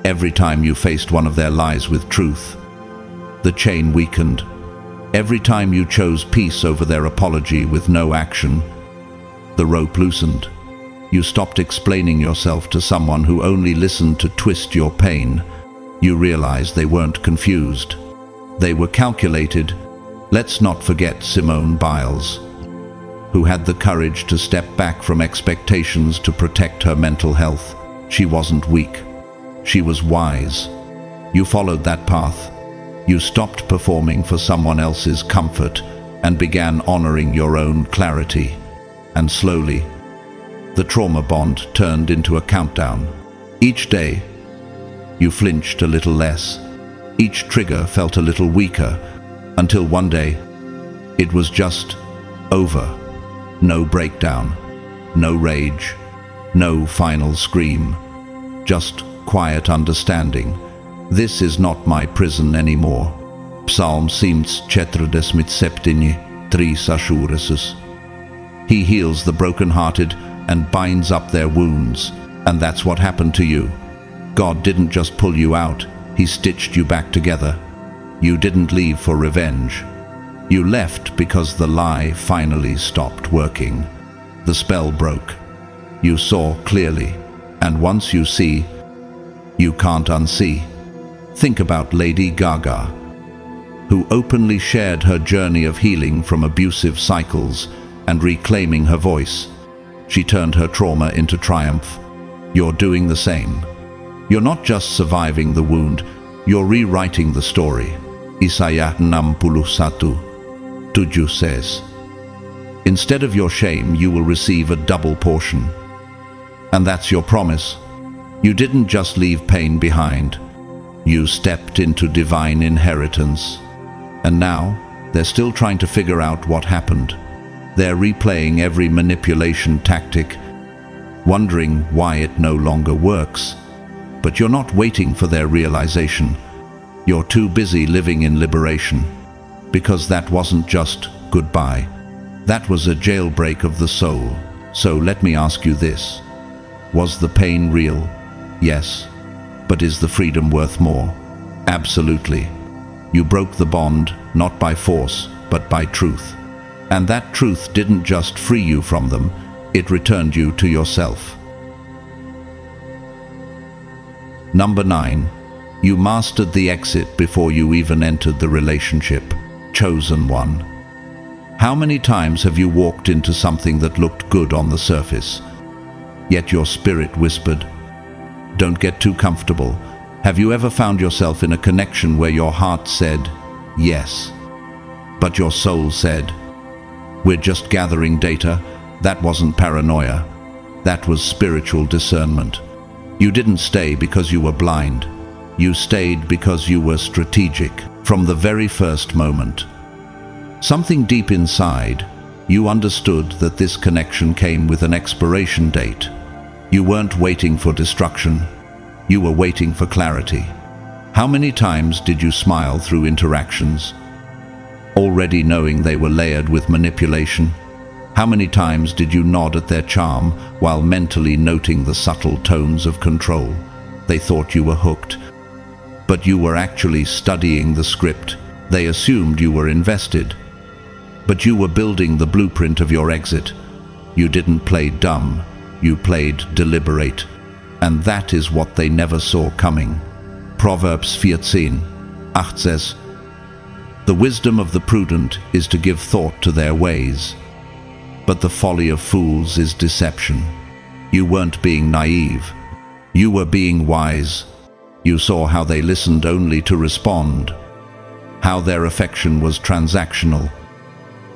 Every time you faced one of their lies with truth, the chain weakened. Every time you chose peace over their apology with no action, the rope loosened. You stopped explaining yourself to someone who only listened to twist your pain. You realized they weren't confused. They were calculated. Let's not forget Simone Biles, who had the courage to step back from expectations to protect her mental health. She wasn't weak. She was wise. You followed that path. You stopped performing for someone else's comfort and began honoring your own clarity. And slowly, the trauma bond turned into a countdown. Each day, you flinched a little less. Each trigger felt a little weaker, until one day, it was just over. No breakdown, no rage, no final scream, just quiet understanding. This is not my prison anymore. Psalm 147:3 He heals the brokenhearted and binds up their wounds. And that's what happened to you. God didn't just pull you out, He stitched you back together. You didn't leave for revenge. You left because the lie finally stopped working. The spell broke. You saw clearly. And once you see, you can't unsee. Think about Lady Gaga, who openly shared her journey of healing from abusive cycles and reclaiming her voice. She turned her trauma into triumph. You're doing the same. You're not just surviving the wound, you're rewriting the story. Isaiah 61:7 says, "Instead of your shame, you will receive a double portion." And that's your promise. You didn't just leave pain behind. You stepped into divine inheritance. And now, they're still trying to figure out what happened. They're replaying every manipulation tactic, wondering why it no longer works. But you're not waiting for their realization. You're too busy living in liberation. Because that wasn't just goodbye. That was a jailbreak of the soul. So let me ask you this. Was the pain real? Yes. But is the freedom worth more? Absolutely. You broke the bond, not by force, but by truth. And that truth didn't just free you from them, it returned you to yourself. Number 9. You mastered the exit before you even entered the relationship. Chosen one. How many times have you walked into something that looked good on the surface, yet your spirit whispered, "Don't get too comfortable"? Have you ever found yourself in a connection where your heart said, "Yes," but your soul said, "We're just gathering data"? That wasn't paranoia. That was spiritual discernment. You didn't stay because you were blind. You stayed because you were strategic from the very first moment. Something deep inside, you understood that this connection came with an expiration date. You weren't waiting for destruction. You were waiting for clarity. How many times did you smile through interactions, already knowing they were layered with manipulation? How many times did you nod at their charm while mentally noting the subtle tones of control? They thought you were hooked, but you were actually studying the script. They assumed you were invested, but you were building the blueprint of your exit. You didn't play dumb, you played deliberate. And that is what they never saw coming. Proverbs 14:8 says, "The wisdom of the prudent is to give thought to their ways, but the folly of fools is deception." You weren't being naive. You were being wise. You saw how they listened only to respond, how their affection was transactional,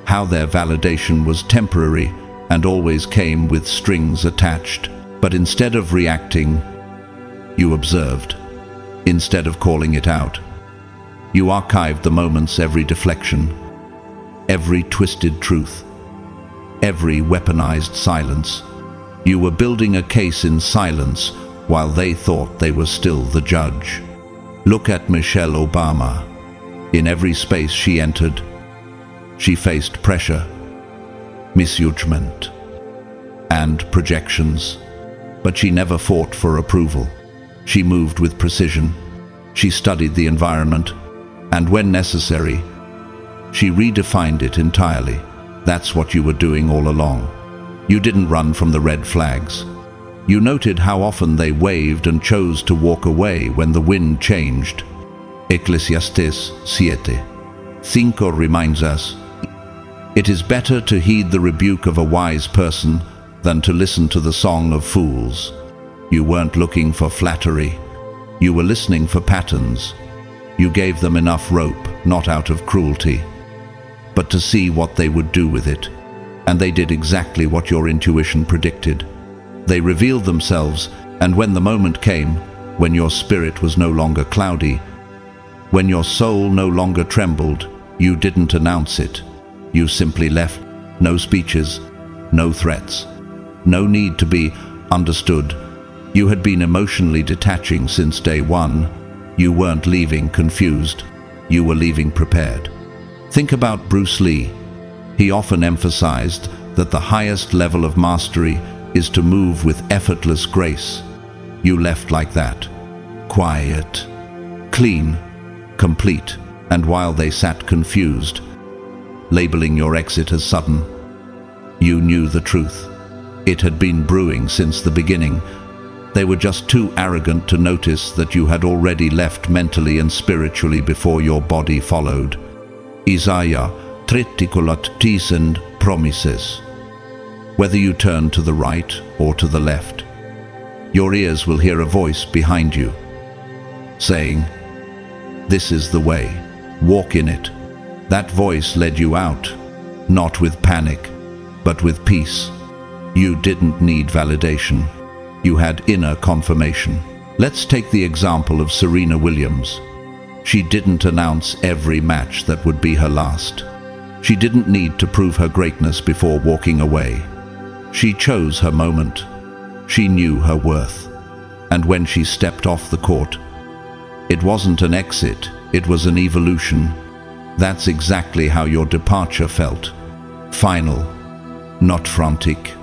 how their validation was temporary and always came with strings attached. But instead of reacting, you observed. Instead of calling it out, you archived the moments, every deflection, every twisted truth, every weaponized silence. You were building a case in silence while they thought they were still the judge. Look at Michelle Obama. In every space she entered, she faced pressure, misjudgment, and projections. But she never fought for approval. She moved with precision. She studied the environment, and when necessary, she redefined it entirely. That's what you were doing all along. You didn't run from the red flags. You noted how often they waved and chose to walk away when the wind changed. Ecclesiastes 7:5 reminds us, "It is better to heed the rebuke of a wise person than to listen to the song of fools." You weren't looking for flattery. You were listening for patterns. You gave them enough rope, not out of cruelty, but to see what they would do with it. And they did exactly what your intuition predicted. They revealed themselves, and when the moment came, when your spirit was no longer cloudy, when your soul no longer trembled, you didn't announce it. You simply left. No speeches, no threats, no need to be understood. You had been emotionally detaching since day one. You weren't leaving confused. You were leaving prepared. Think about Bruce Lee. He often emphasized that the highest level of mastery is to move with effortless grace. You left like that. Quiet, clean, complete. And while they sat confused, labeling your exit as sudden, you knew the truth. It had been brewing since the beginning. They were just too arrogant to notice that you had already left mentally and spiritually before your body followed. Isaiah 30:10 promises, whether you turn to the right or to the left, your ears will hear a voice behind you saying, "This is the way, walk in it." That voice led you out, not with panic, but with peace. You didn't need validation. You had inner confirmation. Let's take the example of Serena Williams. She didn't announce every match that would be her last. She didn't need to prove her greatness before walking away. She chose her moment. She knew her worth. And when she stepped off the court, it wasn't an exit, it was an evolution. That's exactly how your departure felt. Final, not frantic.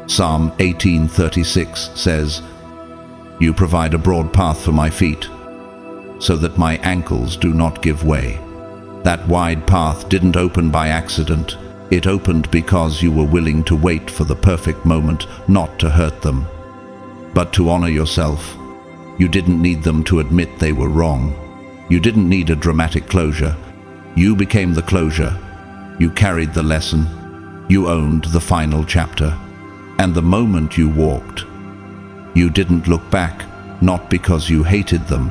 Psalm 18:36 says, "You provide a broad path for my feet, so that my ankles do not give way." That wide path didn't open by accident. It opened because you were willing to wait for the perfect moment, not to hurt them, but to honor yourself. You didn't need them to admit they were wrong. You didn't need a dramatic closure. You became the closure. You carried the lesson. You owned the final chapter. And the moment you walked, you didn't look back, not because you hated them,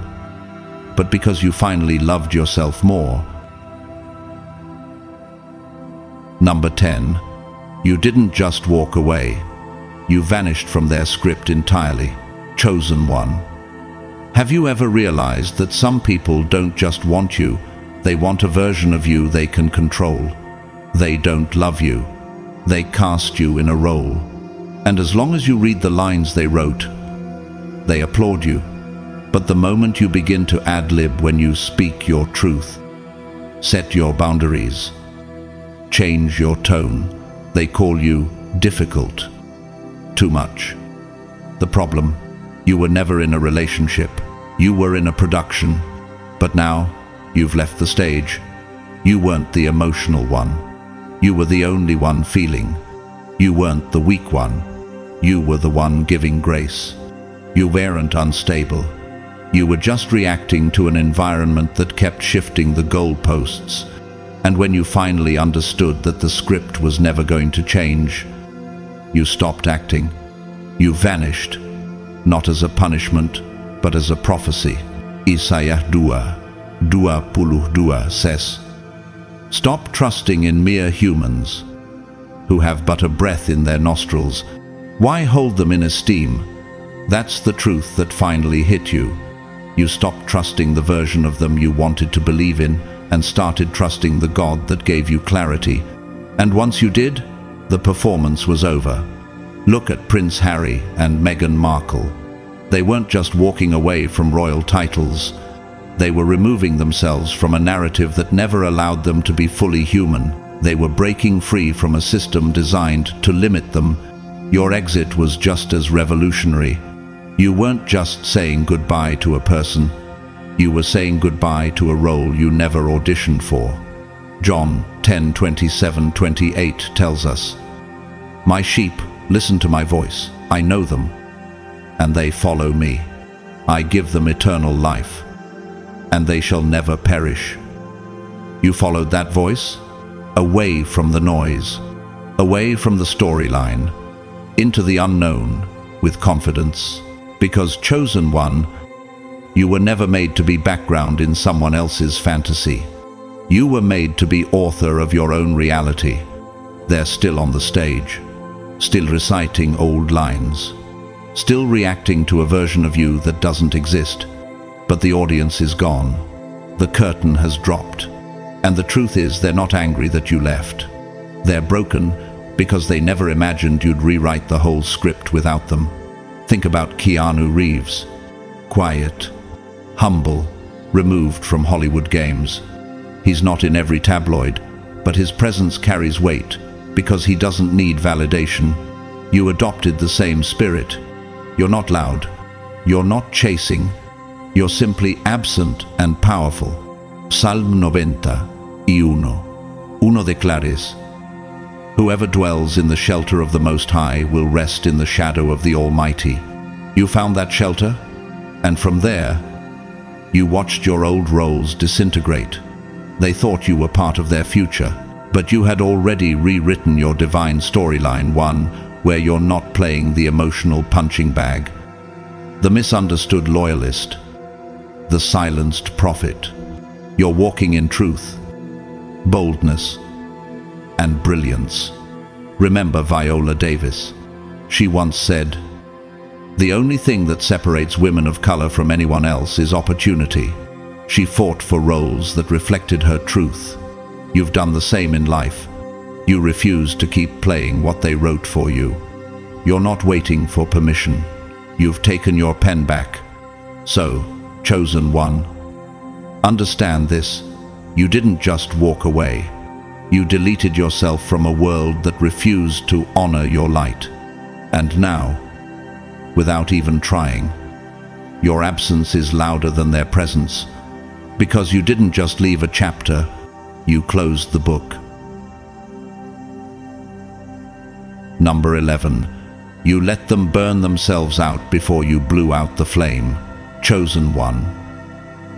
but because you finally loved yourself more. Number 10. You didn't just walk away. You vanished from their script entirely. Chosen one. Have you ever realized that some people don't just want you, they want a version of you they can control? They don't love you. They cast you in a role. And as long as you read the lines they wrote, they applaud you. But the moment you begin to ad-lib when you speak your truth, set your boundaries, change your tone, they call you difficult, too much. The problem, you were never in a relationship. You were in a production. But now, you've left the stage. You weren't the emotional one. You were the only one feeling. You weren't the weak one. You were the one giving grace. You weren't unstable. You were just reacting to an environment that kept shifting the goalposts. And when you finally understood that the script was never going to change, you stopped acting. You vanished, not as a punishment, but as a prophecy. Isaiah 2:22 says, "Stop trusting in mere humans who have but a breath in their nostrils. Why hold them in esteem?" That's the truth that finally hit you. You stopped trusting the version of them you wanted to believe in and started trusting the God that gave you clarity. And once you did, the performance was over. Look at Prince Harry and Meghan Markle. They weren't just walking away from royal titles. They were removing themselves from a narrative that never allowed them to be fully human. They were breaking free from a system designed to limit them. Your exit was just as revolutionary. You weren't just saying goodbye to a person. You were saying goodbye to a role you never auditioned for. John 10:27-28 tells us, "My sheep listen to my voice. I know them, and they follow me. I give them eternal life, and they shall never perish." You followed that voice, away from the noise, away from the storyline, into the unknown with confidence. Because chosen one, you were never made to be background in someone else's fantasy. You were made to be author of your own reality. They're still on the stage, still reciting old lines, still reacting to a version of you that doesn't exist. But the audience is gone. The curtain has dropped. And the truth is, they're not angry that you left. They're broken because they never imagined you'd rewrite the whole script without them. Think about Keanu Reeves. Quiet, humble, removed from Hollywood games. He's not in every tabloid, but his presence carries weight because he doesn't need validation. You adopted the same spirit. You're not loud. You're not chasing. You're simply absent and powerful. Psalm 90:1. Uno declares, "Whoever dwells in the shelter of the Most High will rest in the shadow of the Almighty." You found that shelter, and from there, you watched your old roles disintegrate. They thought you were part of their future, but you had already rewritten your divine storyline, one where you're not playing the emotional punching bag, the misunderstood loyalist, the silenced prophet. You're walking in truth, boldness, and brilliance. Remember Viola Davis. She once said, "The only thing that separates women of color from anyone else is opportunity." She fought for roles that reflected her truth. You've done the same in life. You refused to keep playing what they wrote for you. You're not waiting for permission. You've taken your pen back. So, chosen one, understand this. You didn't just walk away. You deleted yourself from a world that refused to honor your light. And now, without even trying, your absence is louder than their presence. Because you didn't just leave a chapter, you closed the book. Number 11. You let them burn themselves out before you blew out the flame. chosen one.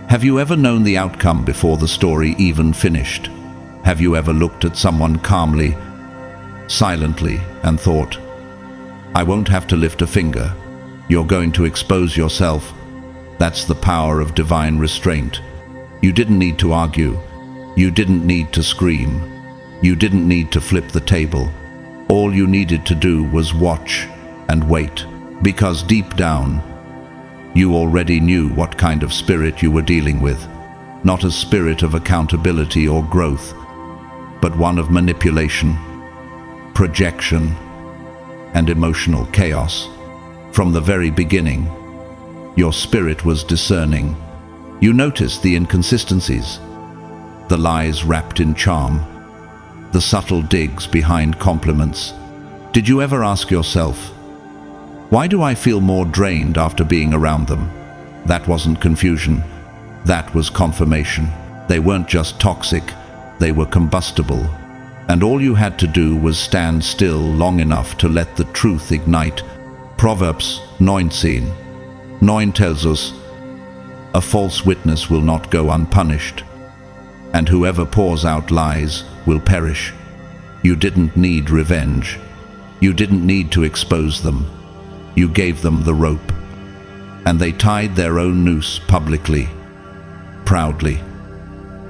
Have you ever known the outcome before the story even finished? Have you ever looked at someone calmly, silently, and thought, I won't have to lift a finger. You're going to expose yourself. That's the power of divine restraint. You didn't need to argue. You didn't need to scream. You didn't need to flip the table. All you needed to do was watch and wait, because deep down, you already knew what kind of spirit you were dealing with. Not a spirit of accountability or growth, but one of manipulation, projection, and emotional chaos. From the very beginning, your spirit was discerning. You noticed the inconsistencies, the lies wrapped in charm, the subtle digs behind compliments. Did you ever ask yourself, why do I feel more drained after being around them? That wasn't confusion. That was confirmation. They weren't just toxic, they were combustible. And all you had to do was stand still long enough to let the truth ignite. Proverbs 19:9 tells us, a false witness will not go unpunished, and whoever pours out lies will perish. You didn't need revenge. You didn't need to expose them. You gave them the rope, and they tied their own noose publicly, proudly,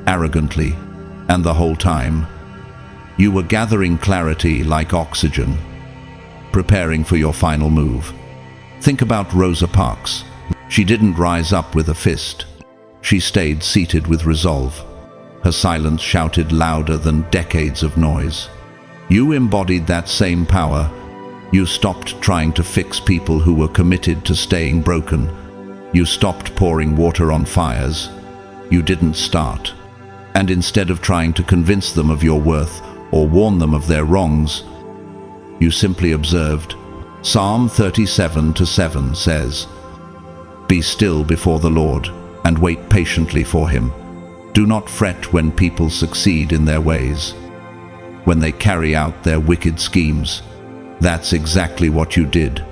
arrogantly, and the whole time, you were gathering clarity like oxygen, preparing for your final move. Think about Rosa Parks. She didn't rise up with a fist. She stayed seated with resolve. Her silence shouted louder than decades of noise. You embodied that same power. You stopped trying to fix people who were committed to staying broken. You stopped pouring water on fires. You didn't start. And instead of trying to convince them of your worth or warn them of their wrongs, you simply observed. Psalm 37:7 says, be still before the Lord and wait patiently for him. Do not fret when people succeed in their ways, when they carry out their wicked schemes. That's exactly what you did.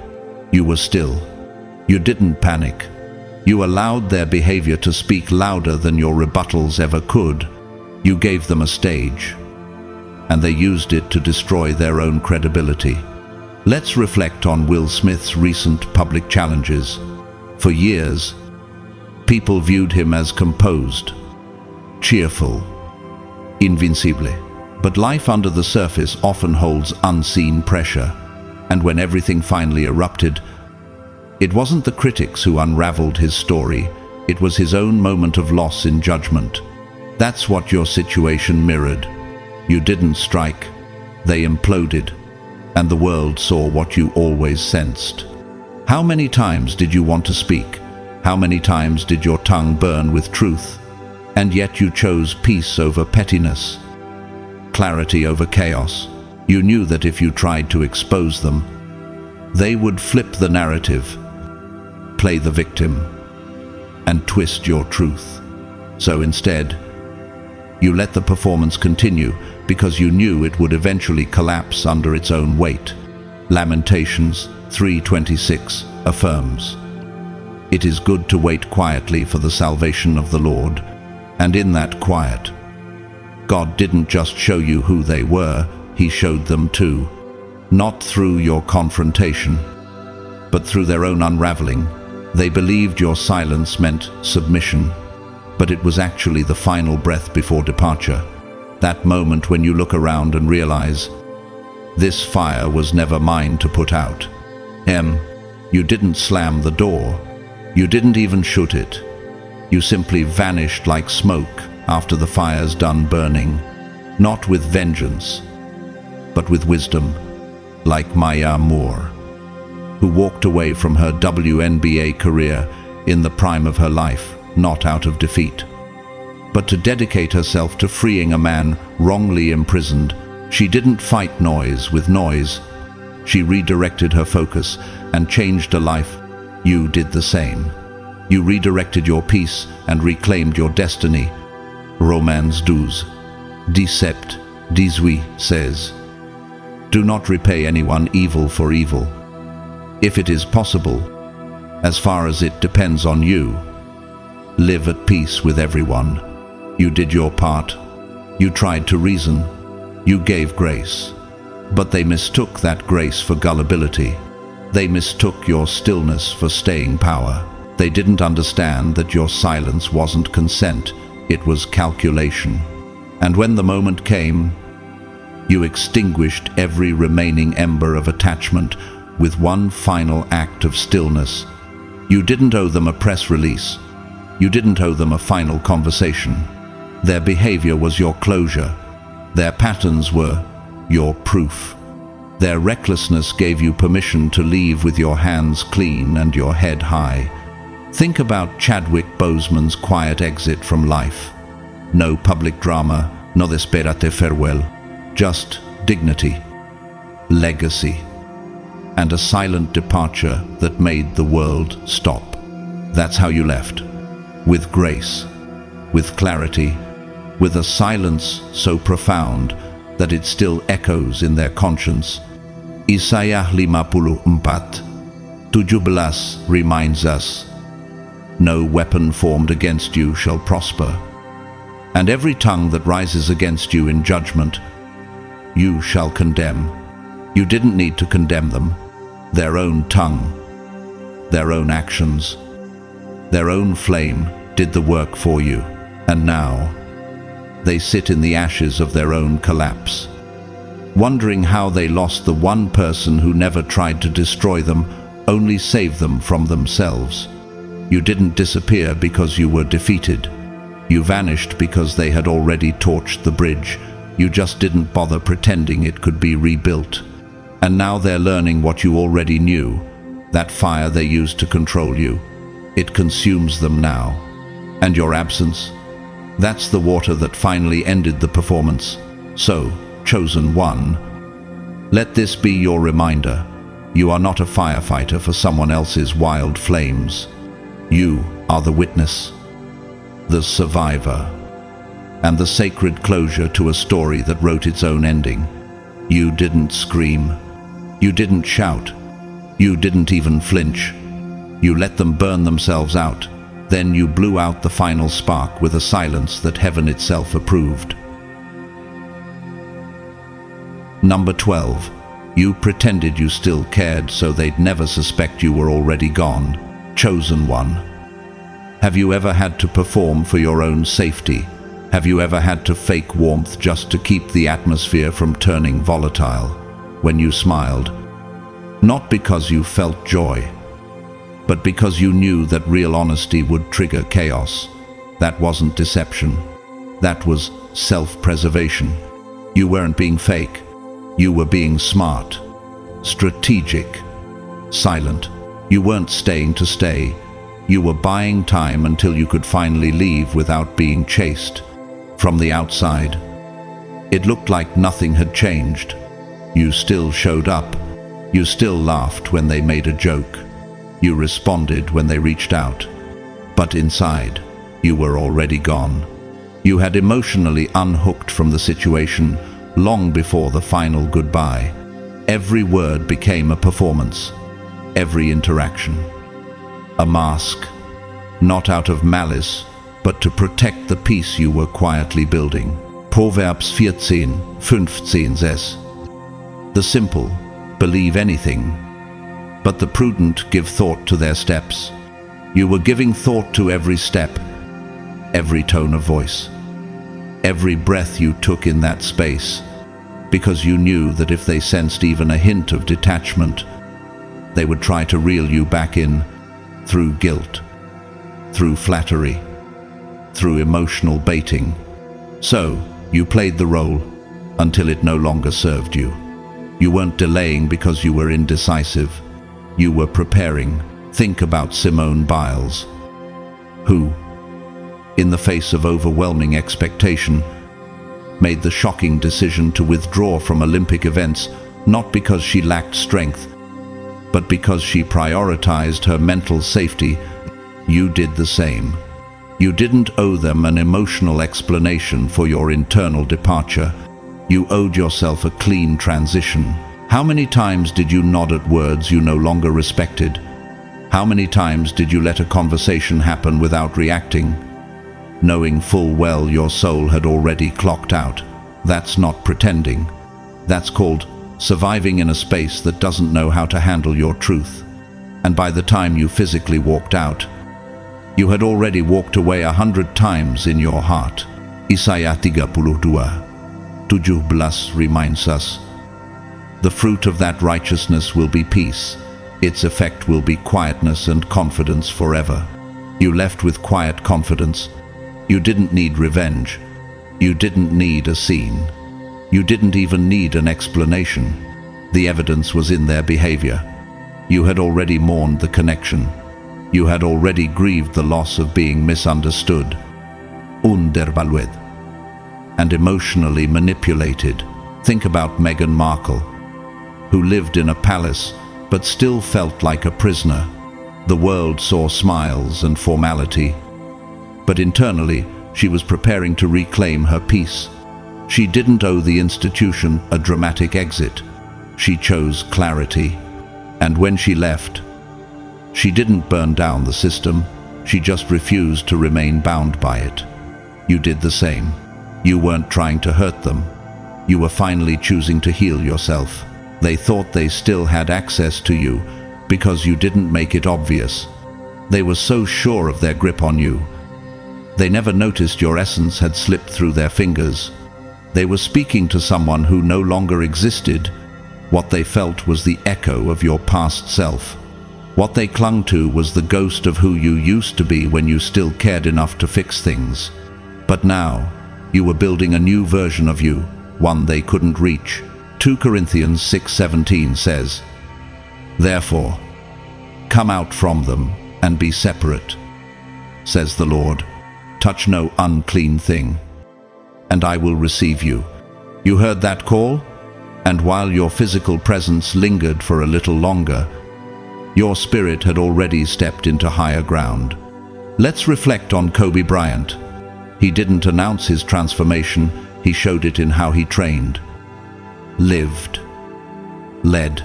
You were still. You didn't panic. You allowed their behavior to speak louder than your rebuttals ever could. You gave them a stage, and they used it to destroy their own credibility. Let's reflect on Will Smith's recent public challenges. For years, people viewed him as composed, cheerful, invincible. But life under the surface often holds unseen pressure, and when everything finally erupted, it wasn't the critics who unraveled his story, it was his own moment of loss in judgment. That's what your situation mirrored. You didn't strike, they imploded, and the world saw what you always sensed. How many times did you want to speak? How many times did your tongue burn with truth? And yet you chose peace over pettiness, clarity over chaos. You knew that if you tried to expose them, they would flip the narrative, play the victim, and twist your truth. So instead, you let the performance continue because you knew it would eventually collapse under its own weight. Lamentations 3:26 affirms, it is good to wait quietly for the salvation of the Lord. And in that quiet, God didn't just show you who they were, he showed them too. Not through your confrontation, but through their own unraveling. They believed your silence meant submission, but it was actually the final breath before departure. That moment when you look around and realize, this fire was never mine to put out. You didn't slam the door. You didn't even shoot it. You simply vanished like smoke after the fire's done burning, not with vengeance, but with wisdom, like Maya Moore, who walked away from her WNBA career in the prime of her life, not out of defeat, but to dedicate herself to freeing a man wrongly imprisoned. She didn't fight noise with noise. She redirected her focus and changed a life. You did the same. You redirected your peace and reclaimed your destiny. Romans 12:17 says, do not repay anyone evil for evil. If it is possible, as far as it depends on you. Live at peace with everyone. You did your part. You tried to reason. You gave grace. But they mistook that grace for gullibility. They mistook your stillness for staying power. They didn't understand that your silence wasn't consent, it was calculation. And when the moment came, you extinguished every remaining ember of attachment with one final act of stillness. You didn't owe them a press release. You didn't owe them a final conversation. Their behavior was your closure. Their patterns were your proof. Their recklessness gave you permission to leave with your hands clean and your head high. Think about Chadwick Boseman's quiet exit from life. No public drama, no desperate farewell, just dignity, legacy, and a silent departure that made the world stop. That's how you left. With grace, with clarity, with a silence so profound that it still echoes in their conscience. Isaiah 54:17 reminds us, "No weapon formed against you shall prosper, and every tongue that rises against you in judgment, you shall condemn." You didn't need to condemn them. Their own tongue, their own actions, their own flame did the work for you. And now, they sit in the ashes of their own collapse, wondering how they lost the one person who never tried to destroy them, only saved them from themselves. You didn't disappear because you were defeated. You vanished because they had already torched the bridge. You just didn't bother pretending it could be rebuilt. And now they're learning what you already knew, that fire they used to control you. It consumes them now. And your absence? That's the water that finally ended the performance. So, chosen one, let this be your reminder. You are not a firefighter for someone else's wild flames. You are the witness, the survivor, and the sacred closure to a story that wrote its own ending. You didn't scream. You didn't shout. You didn't even flinch. You let them burn themselves out. Then you blew out the final spark with a silence that heaven itself approved. Number 12. You pretended you still cared so they'd never suspect you were already gone. Chosen one. Have you ever had to perform for your own safety? Have you ever had to fake warmth just to keep the atmosphere from turning volatile? When you smiled, not because you felt joy, but because you knew that real honesty would trigger chaos. That wasn't deception. That was self-preservation. You weren't being fake. You were being smart, strategic, silent. You weren't staying to stay. You were buying time until you could finally leave without being chased. From the outside, it looked like nothing had changed. You still showed up. You still laughed when they made a joke. You responded when they reached out. But inside, you were already gone. You had emotionally unhooked from the situation long before the final goodbye. Every word became a performance. Every interaction. A mask, not out of malice, but to protect the peace you were quietly building. Proverbs 14:15 The simple believe anything, but the prudent give thought to their steps. You were giving thought to every step, every tone of voice, every breath you took in that space, because you knew that if they sensed even a hint of detachment, they would try to reel you back in through guilt, through flattery, through emotional baiting. So, you played the role until it no longer served you. You weren't delaying because you were indecisive. You were preparing. Think about Simone Biles, who, in the face of overwhelming expectation, made the shocking decision to withdraw from Olympic events, not because she lacked strength, but because she prioritized her mental safety. You did the same. You didn't owe them an emotional explanation for your internal departure. You owed yourself a clean transition. How many times did you nod at words you no longer respected? How many times did you let a conversation happen without reacting, knowing full well your soul had already clocked out? That's not pretending. That's called surviving in a space that doesn't know how to handle your truth. And by the time you physically walked out, you had already walked away 100 times in your heart. Isaiah 32:17 reminds us, the fruit of that righteousness will be peace. Its effect will be quietness and confidence forever. You left with quiet confidence. You didn't need revenge. You didn't need a scene. You didn't even need an explanation. The evidence was in their behavior. You had already mourned the connection. You had already grieved the loss of being misunderstood, undervalued, and emotionally manipulated. Think about Meghan Markle, who lived in a palace but still felt like a prisoner. The world saw smiles and formality, but internally she was preparing to reclaim her peace. She didn't owe the institution a dramatic exit. She chose clarity. And when she left, she didn't burn down the system. She just refused to remain bound by it. You did the same. You weren't trying to hurt them. You were finally choosing to heal yourself. They thought they still had access to you because you didn't make it obvious. They were so sure of their grip on you. They never noticed your essence had slipped through their fingers. They were speaking to someone who no longer existed. What they felt was the echo of your past self. What they clung to was the ghost of who you used to be when you still cared enough to fix things. But now, you were building a new version of you, one they couldn't reach. 2 Corinthians 6:17 says, "Therefore, come out from them and be separate, says the Lord. Touch no unclean thing, and I will receive you." You heard that call? And while your physical presence lingered for a little longer, your spirit had already stepped into higher ground. Let's reflect on Kobe Bryant. He didn't announce his transformation, he showed it in how he trained, lived, led.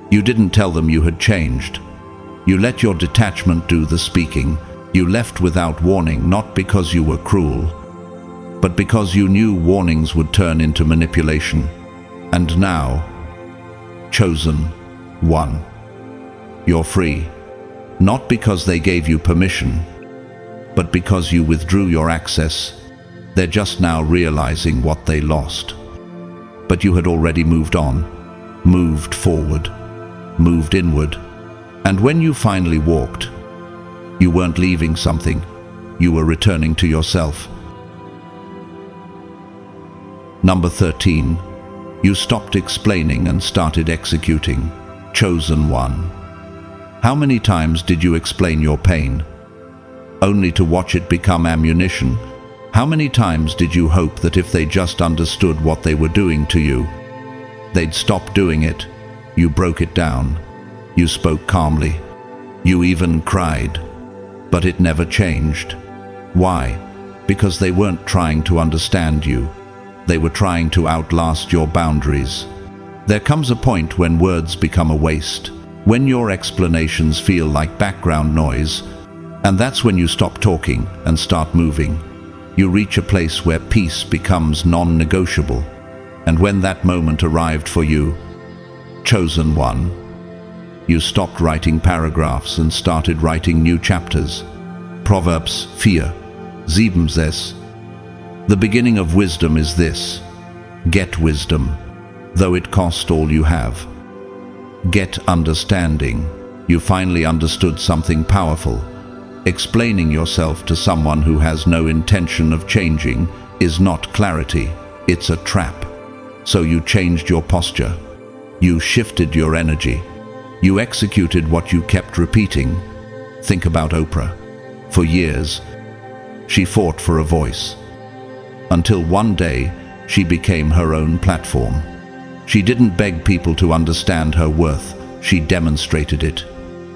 You didn't tell them you had changed. You let your detachment do the speaking. You left without warning, not because you were cruel, but because you knew warnings would turn into manipulation. And now, chosen one, you're free, not because they gave you permission, but because you withdrew your access. They're just now realizing what they lost. But you had already moved on, moved forward, moved inward. And when you finally walked, you weren't leaving something, you were returning to yourself. Number 13. You stopped explaining and started executing. Chosen one. How many times did you explain your pain, only to watch it become ammunition? How many times did you hope that if they just understood what they were doing to you, they'd stop doing it? You broke it down. You spoke calmly. You even cried. But it never changed. Why? Because they weren't trying to understand you. They were trying to outlast your boundaries. There comes a point when words become a waste, when your explanations feel like background noise, and that's when you stop talking and start moving. You reach a place where peace becomes non-negotiable. And when that moment arrived for you, chosen one, you stopped writing paragraphs and started writing new chapters. Proverbs 4:7. The beginning of wisdom is this: get wisdom, though it cost all you have. Get understanding. You finally understood something powerful. Explaining yourself to someone who has no intention of changing is not clarity, it's a trap. So you changed your posture. You shifted your energy. You executed what you kept repeating. Think about Oprah. For years, she fought for a voice, until one day she became her own platform. She didn't beg people to understand her worth, she demonstrated it.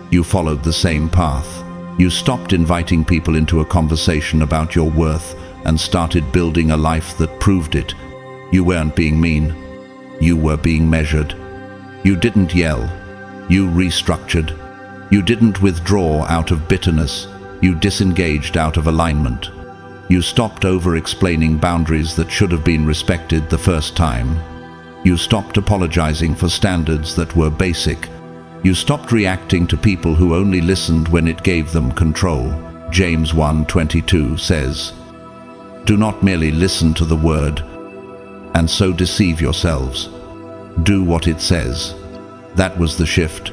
You followed the same path. You stopped inviting people into a conversation about your worth and started building a life that proved it. You weren't being mean, you were being measured. You didn't yell, you restructured. You didn't withdraw out of bitterness, you disengaged out of alignment. You stopped over-explaining boundaries that should have been respected the first time. You stopped apologizing for standards that were basic. You stopped reacting to people who only listened when it gave them control. James 1:22 says, "Do not merely listen to the word, and so deceive yourselves. Do what it says." That was the shift.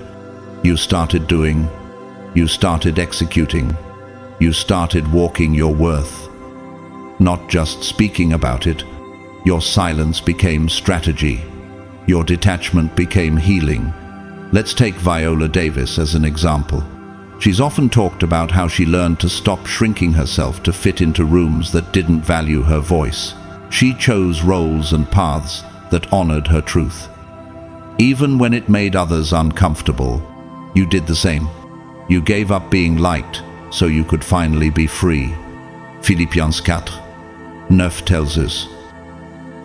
You started doing, you started executing, you started walking your worth. Not just speaking about it, your silence became strategy. Your detachment became healing. Let's take Viola Davis as an example. She's often talked about how she learned to stop shrinking herself to fit into rooms that didn't value her voice. She chose roles and paths that honored her truth. Even when it made others uncomfortable, you did the same. You gave up being liked so you could finally be free. Philippians 4:9 tells us,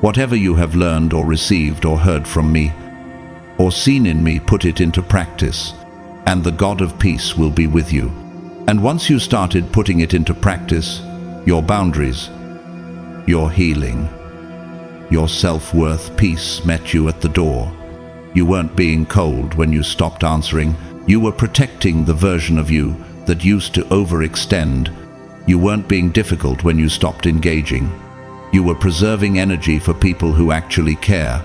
"Whatever you have learned or received or heard from me, or seen in me, put it into practice, and the God of peace will be with you." And once you started putting it into practice, your boundaries, your healing, your self-worth, peace met you at the door. You weren't being cold when you stopped answering. You were protecting the version of you that used to overextend. You weren't being difficult when you stopped engaging. You were preserving energy for people who actually care,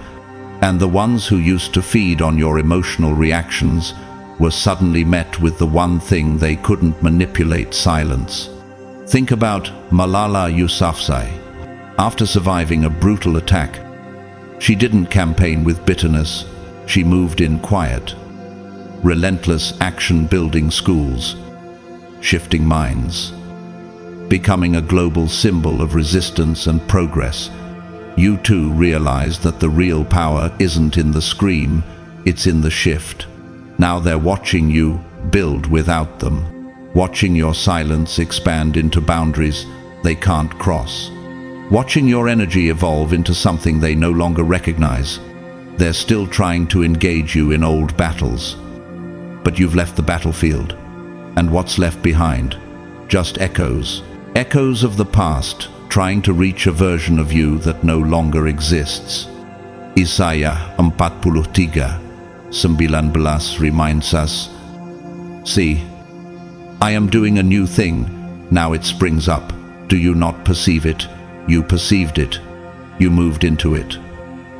and the ones who used to feed on your emotional reactions were suddenly met with the one thing they couldn't manipulate: silence. Think about Malala Yousafzai. After surviving a brutal attack, she didn't campaign with bitterness, she moved in quiet. Relentless action building schools, shifting minds, becoming a global symbol of resistance and progress. You too realized that the real power isn't in the scream, it's in the shift. Now they're watching you build without them, watching your silence expand into boundaries they can't cross, watching your energy evolve into something they no longer recognize. They're still trying to engage you in old battles, but you've left the battlefield, and what's left behind? Just echoes. Echoes of the past, trying to reach a version of you that no longer exists. Isaiah 43:19 reminds us, "See, I am doing a new thing, now it springs up. Do you not perceive it? You perceived it. You moved into it.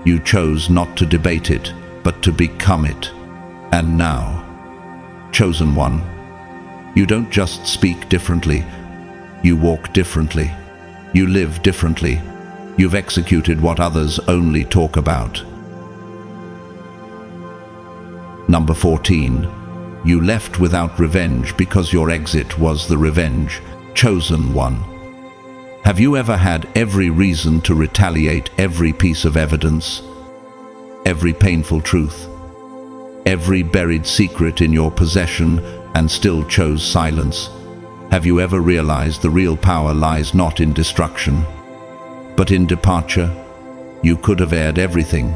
You chose not to debate it, but to become it. And now, chosen one, you don't just speak differently, you walk differently. You live differently. You've executed what others only talk about." Number 14. You left without revenge because your exit was the revenge. Chosen one. Have you ever had every reason to retaliate, every piece of evidence, every painful truth, every buried secret in your possession, and still chose silence? Have you ever realized the real power lies not in destruction, but in departure? You could have aired everything.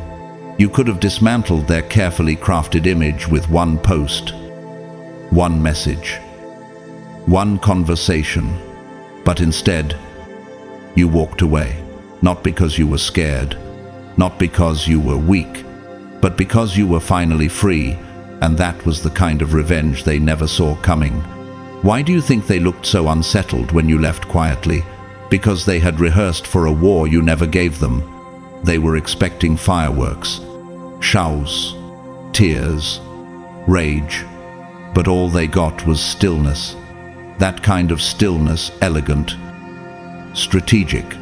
You could have dismantled their carefully crafted image with one post, one message, one conversation, but instead, you walked away, not because you were scared, not because you were weak, but because you were finally free, and that was the kind of revenge they never saw coming. Why do you think they looked so unsettled when you left quietly? Because they had rehearsed for a war you never gave them. They were expecting fireworks, shouts, tears, rage, but all they got was stillness. That kind of stillness, elegant, strategic.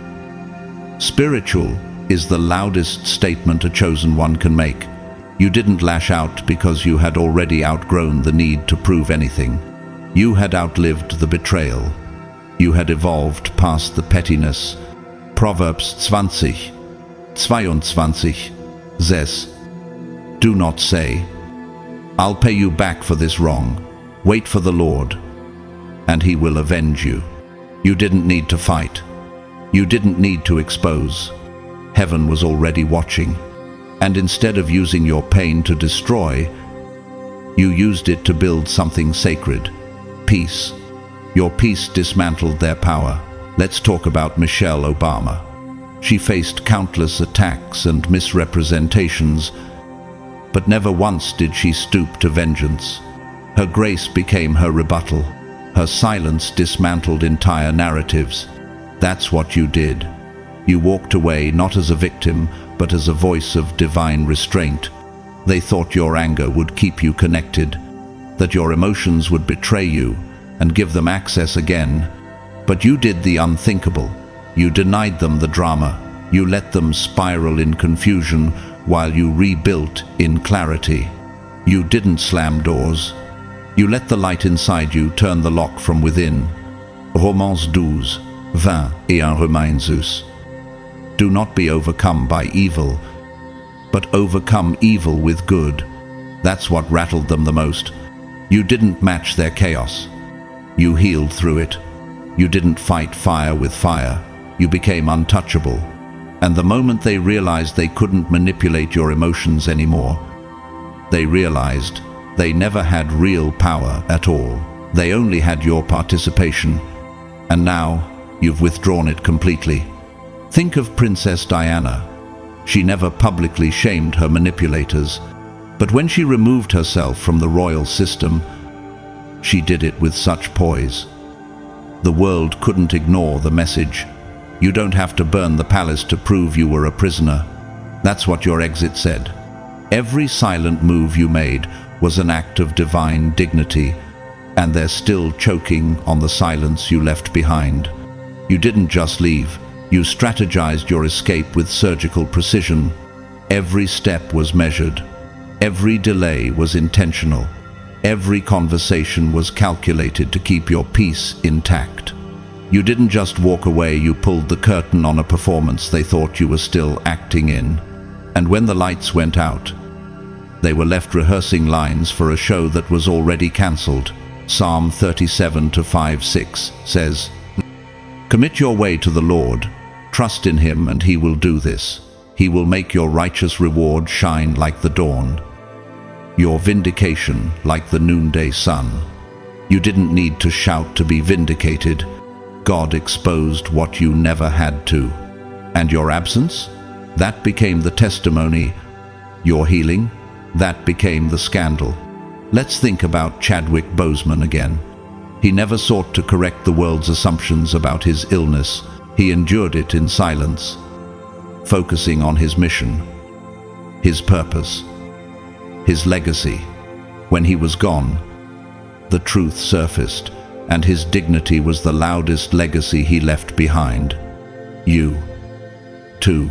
Spiritual is the loudest statement a chosen one can make. You didn't lash out because you had already outgrown the need to prove anything. You had outlived the betrayal. You had evolved past the pettiness. Proverbs 20:22 says, "Do not say, 'I'll pay you back for this wrong.' Wait for the Lord, and He will avenge you." You didn't need to fight. You didn't need to expose. Heaven was already watching. And instead of using your pain to destroy, You used it to build something sacred. Peace. Your peace dismantled their power. Let's talk about Michelle Obama. She faced countless attacks and misrepresentations, but never once did she stoop to vengeance. Her grace became her rebuttal. Her silence dismantled entire narratives. That's what you did. You walked away not as a victim, but as a voice of divine restraint. They thought your anger would keep you connected, that your emotions would betray you and give them access again. But you did the unthinkable. You denied them the drama. You let them spiral in confusion while you rebuilt in clarity. You didn't slam doors. You let the light inside you turn the lock from within. Romans 12, 21 reminds us. Do not be overcome by evil, but overcome evil with good. That's what rattled them the most. You didn't match their chaos. You healed through it. You didn't fight fire with fire. You became untouchable. And the moment they realized they couldn't manipulate your emotions anymore, they realized they never had real power at all. They only had your participation. And now you've withdrawn it completely. Think of Princess Diana. She never publicly shamed her manipulators, but when she removed herself from the royal system, she did it with such poise. The world couldn't ignore the message. You don't have to burn the palace to prove you were a prisoner. That's what your exit said. Every silent move you made was an act of divine dignity, and they're still choking on the silence you left behind. You didn't just leave. You strategized your escape with surgical precision. Every step was measured. Every delay was intentional. Every conversation was calculated to keep your peace intact. You didn't just walk away, you pulled the curtain on a performance they thought you were still acting in. And when the lights went out, they were left rehearsing lines for a show that was already cancelled. Psalm 37:5-6 says, "Commit your way to the Lord. Trust in him and he will do this. He will make your righteous reward shine like the dawn, your vindication like the noonday sun." You didn't need to shout to be vindicated. God exposed what you never had to. And your absence? That became the testimony. Your healing? That became the scandal. Let's think about Chadwick Boseman again. He never sought to correct the world's assumptions about his illness. He endured it in silence, focusing on his mission, his purpose, his legacy. When he was gone, the truth surfaced, and his dignity was the loudest legacy he left behind. You, too,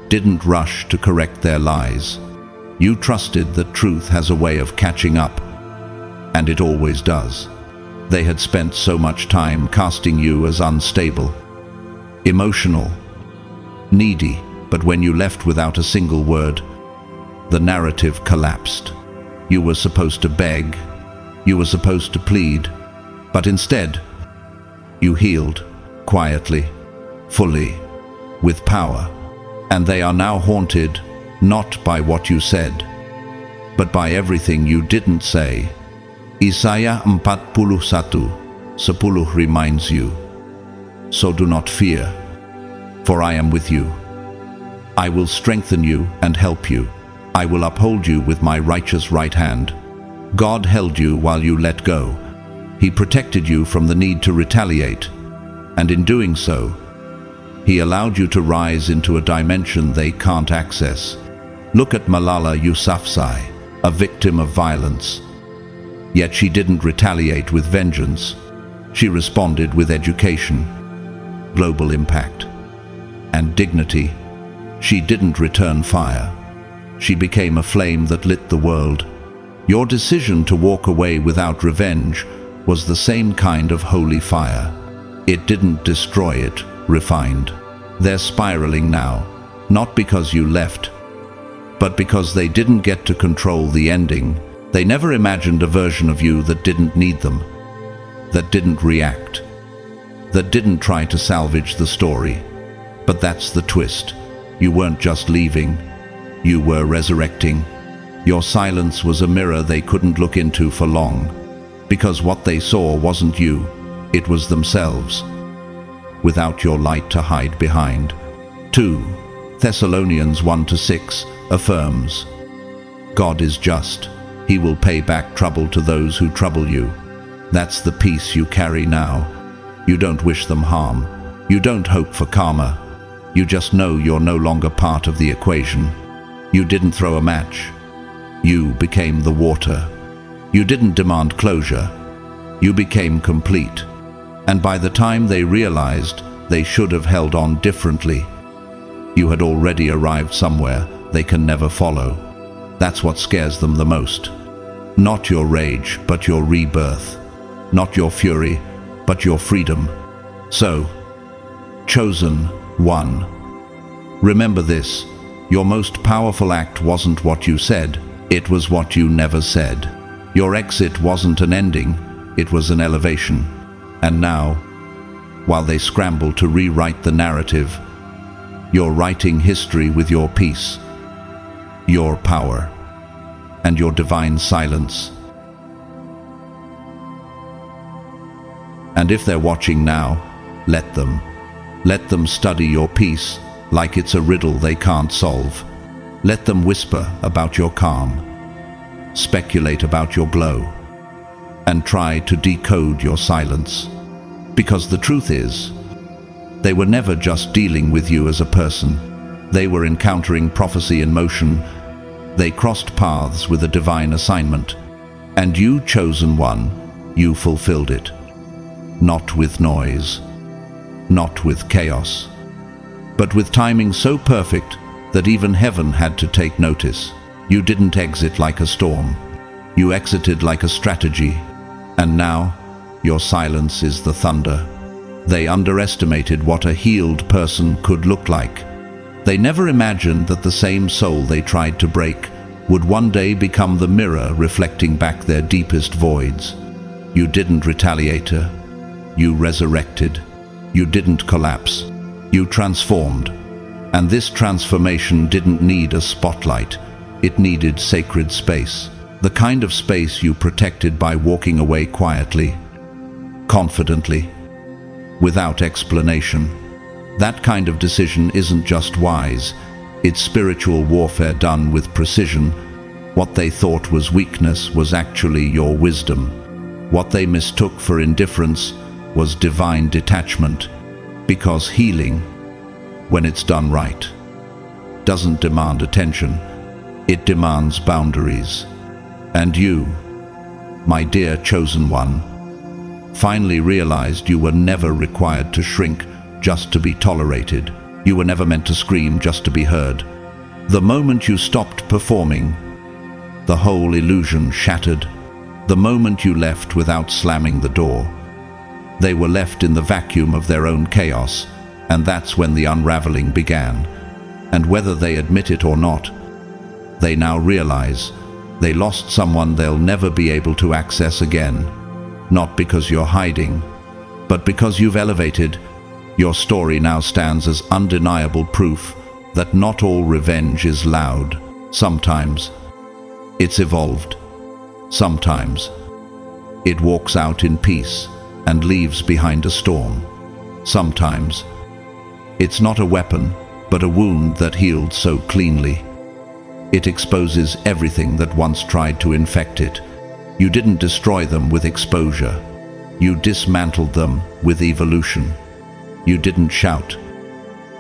didn't rush to correct their lies. You trusted that truth has a way of catching up, and it always does. They had spent so much time casting you as unstable, emotional, needy, but when you left without a single word, the narrative collapsed. You were supposed to beg, you were supposed to plead, but instead, you healed, quietly, fully, with power. And they are now haunted, not by what you said, but by everything you didn't say. Isaiah 41:10 reminds you, "So do not fear, for I am with you. I will strengthen you and help you. I will uphold you with my righteous right hand." God held you while you let go. He protected you from the need to retaliate, and in doing so, He allowed you to rise into a dimension they can't access. Look at Malala Yousafzai, a victim of violence. Yet she didn't retaliate with vengeance. She responded with education, global impact, and dignity. She didn't return fire. She became a flame that lit the world. Your decision to walk away without revenge was the same kind of holy fire. It didn't destroy it, refined. They're spiraling now, not because you left, but because they didn't get to control the ending. They never imagined a version of you that didn't need them, that didn't react, that didn't try to salvage the story. But that's the twist. You weren't just leaving, you were resurrecting. Your silence was a mirror they couldn't look into for long, because what they saw wasn't you, it was themselves, without your light to hide behind. 2 Thessalonians 1-6 affirms, God is just. He will pay back trouble to those who trouble you. That's the peace you carry now. You don't wish them harm. You don't hope for karma. You just know you're no longer part of the equation. You didn't throw a match. You became the water. You didn't demand closure. You became complete. And by the time they realized they should have held on differently, you had already arrived somewhere they can never follow. That's what scares them the most. Not your rage, but your rebirth. Not your fury, but your freedom. So, chosen one, remember this: your most powerful act wasn't what you said, it was what you never said. Your exit wasn't an ending, it was an elevation. And now, while they scramble to rewrite the narrative, you're writing history with your peace, your power, and your divine silence. And if they're watching now, let them. Let them study your peace like it's a riddle they can't solve. Let them whisper about your calm, speculate about your glow, and try to decode your silence. Because the truth is, they were never just dealing with you as a person. They were encountering prophecy in motion. They crossed paths with a divine assignment. And you, chosen one, you fulfilled it. Not with noise, not with chaos, but with timing so perfect that even heaven had to take notice. You didn't exit like a storm. You exited like a strategy. And now, your silence is the thunder. They underestimated what a healed person could look like. They never imagined that the same soul they tried to break would one day become the mirror reflecting back their deepest voids. You didn't retaliate. You resurrected. You didn't collapse. You transformed. And this transformation didn't need a spotlight. It needed sacred space. The kind of space you protected by walking away quietly, confidently, without explanation. That kind of decision isn't just wise, it's spiritual warfare done with precision. What they thought was weakness was actually your wisdom. What they mistook for indifference was divine detachment. Because healing, when it's done right, doesn't demand attention, it demands boundaries. And you, my dear chosen one, finally realized you were never required to shrink just to be tolerated. You were never meant to scream just to be heard. The moment you stopped performing, the whole illusion shattered. The moment you left without slamming the door, they were left in the vacuum of their own chaos, and that's when the unraveling began. And whether they admit it or not, they now realize they lost someone they'll never be able to access again. Not because you're hiding, but because you've elevated. Your story now stands as undeniable proof that not all revenge is loud. Sometimes it's evolved. Sometimes it walks out in peace and leaves behind a storm. Sometimes it's not a weapon, but a wound that healed so cleanly. It exposes everything that once tried to infect it. You didn't destroy them with exposure. You dismantled them with evolution. You didn't shout,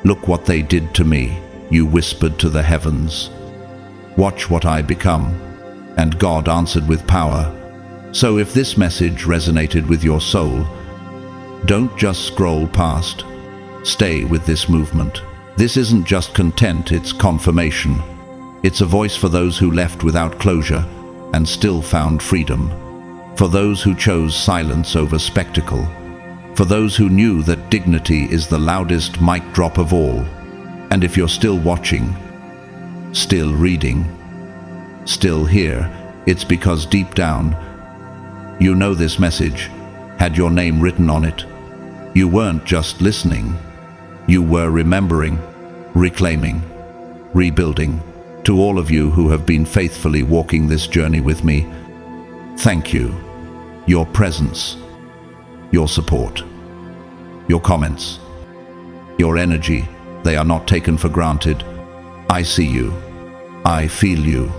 "Look what they did to me." You whispered to the heavens, "Watch what I become." And God answered with power. So if this message resonated with your soul, don't just scroll past. Stay with this movement. This isn't just content, it's confirmation. It's a voice for those who left without closure and still found freedom. For those who chose silence over spectacle. For those who knew that dignity is the loudest mic drop of all. And if you're still watching, still reading, still here, it's because deep down, you know this message had your name written on it. You weren't just listening. You were remembering, reclaiming, rebuilding, To all of you who have been faithfully walking this journey with me, thank you. Your presence, your support, your comments, your energy, they are not taken for granted. I see you, I feel you,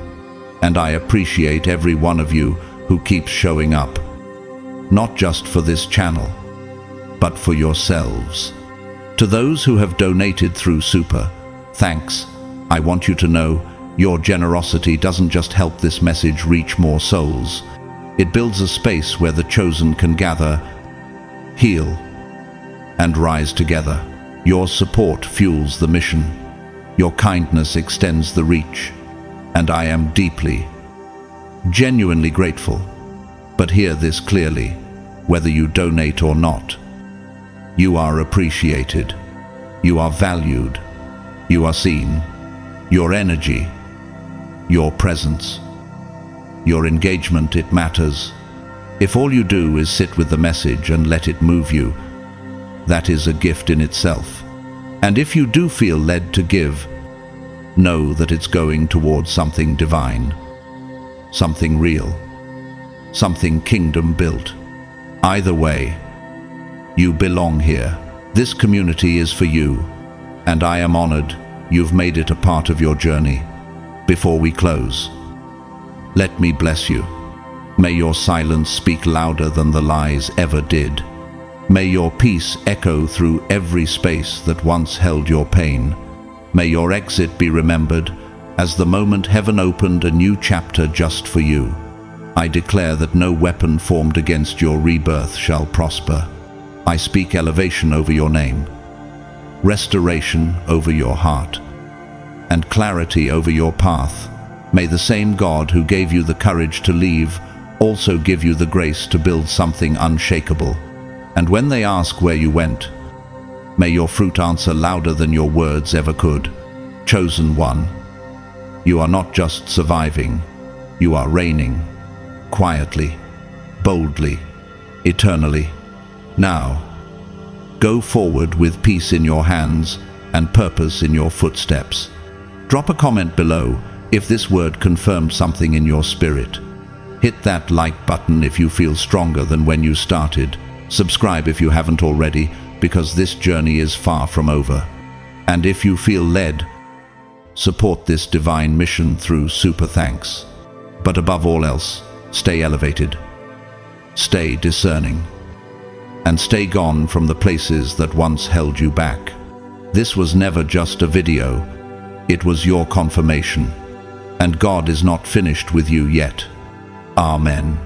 and I appreciate every one of you who keeps showing up, not just for this channel, but for yourselves. To those who have donated through Super, thanks. I want you to know your generosity doesn't just help this message reach more souls. It builds a space where the chosen can gather, heal, and rise together. Your support fuels the mission. Your kindness extends the reach. And I am deeply, genuinely grateful. But hear this clearly, whether you donate or not. You are appreciated. You are valued. You are seen. Your energy, your presence, your engagement, it matters. If all you do is sit with the message and let it move you, that is a gift in itself. And if you do feel led to give, know that it's going towards something divine, something real, something kingdom-built. Either way, you belong here. This community is for you, and I am honored you've made it a part of your journey. Before we close, let me bless you. May your silence speak louder than the lies ever did. May your peace echo through every space that once held your pain. May your exit be remembered as the moment heaven opened a new chapter just for you. I declare that no weapon formed against your rebirth shall prosper. I speak elevation over your name, restoration over your heart, and clarity over your path. May the same God who gave you the courage to leave also give you the grace to build something unshakable. And when they ask where you went, may your fruit answer louder than your words ever could. Chosen one, you are not just surviving, you are reigning, quietly, boldly, eternally. Now, go forward with peace in your hands and purpose in your footsteps. Drop a comment below if this word confirmed something in your spirit. Hit that like button if you feel stronger than when you started. Subscribe if you haven't already, because this journey is far from over. And if you feel led, support this divine mission through super thanks. But above all else, stay elevated, stay discerning, and stay gone from the places that once held you back. This was never just a video, it was your confirmation. And God is not finished with you yet. Amen.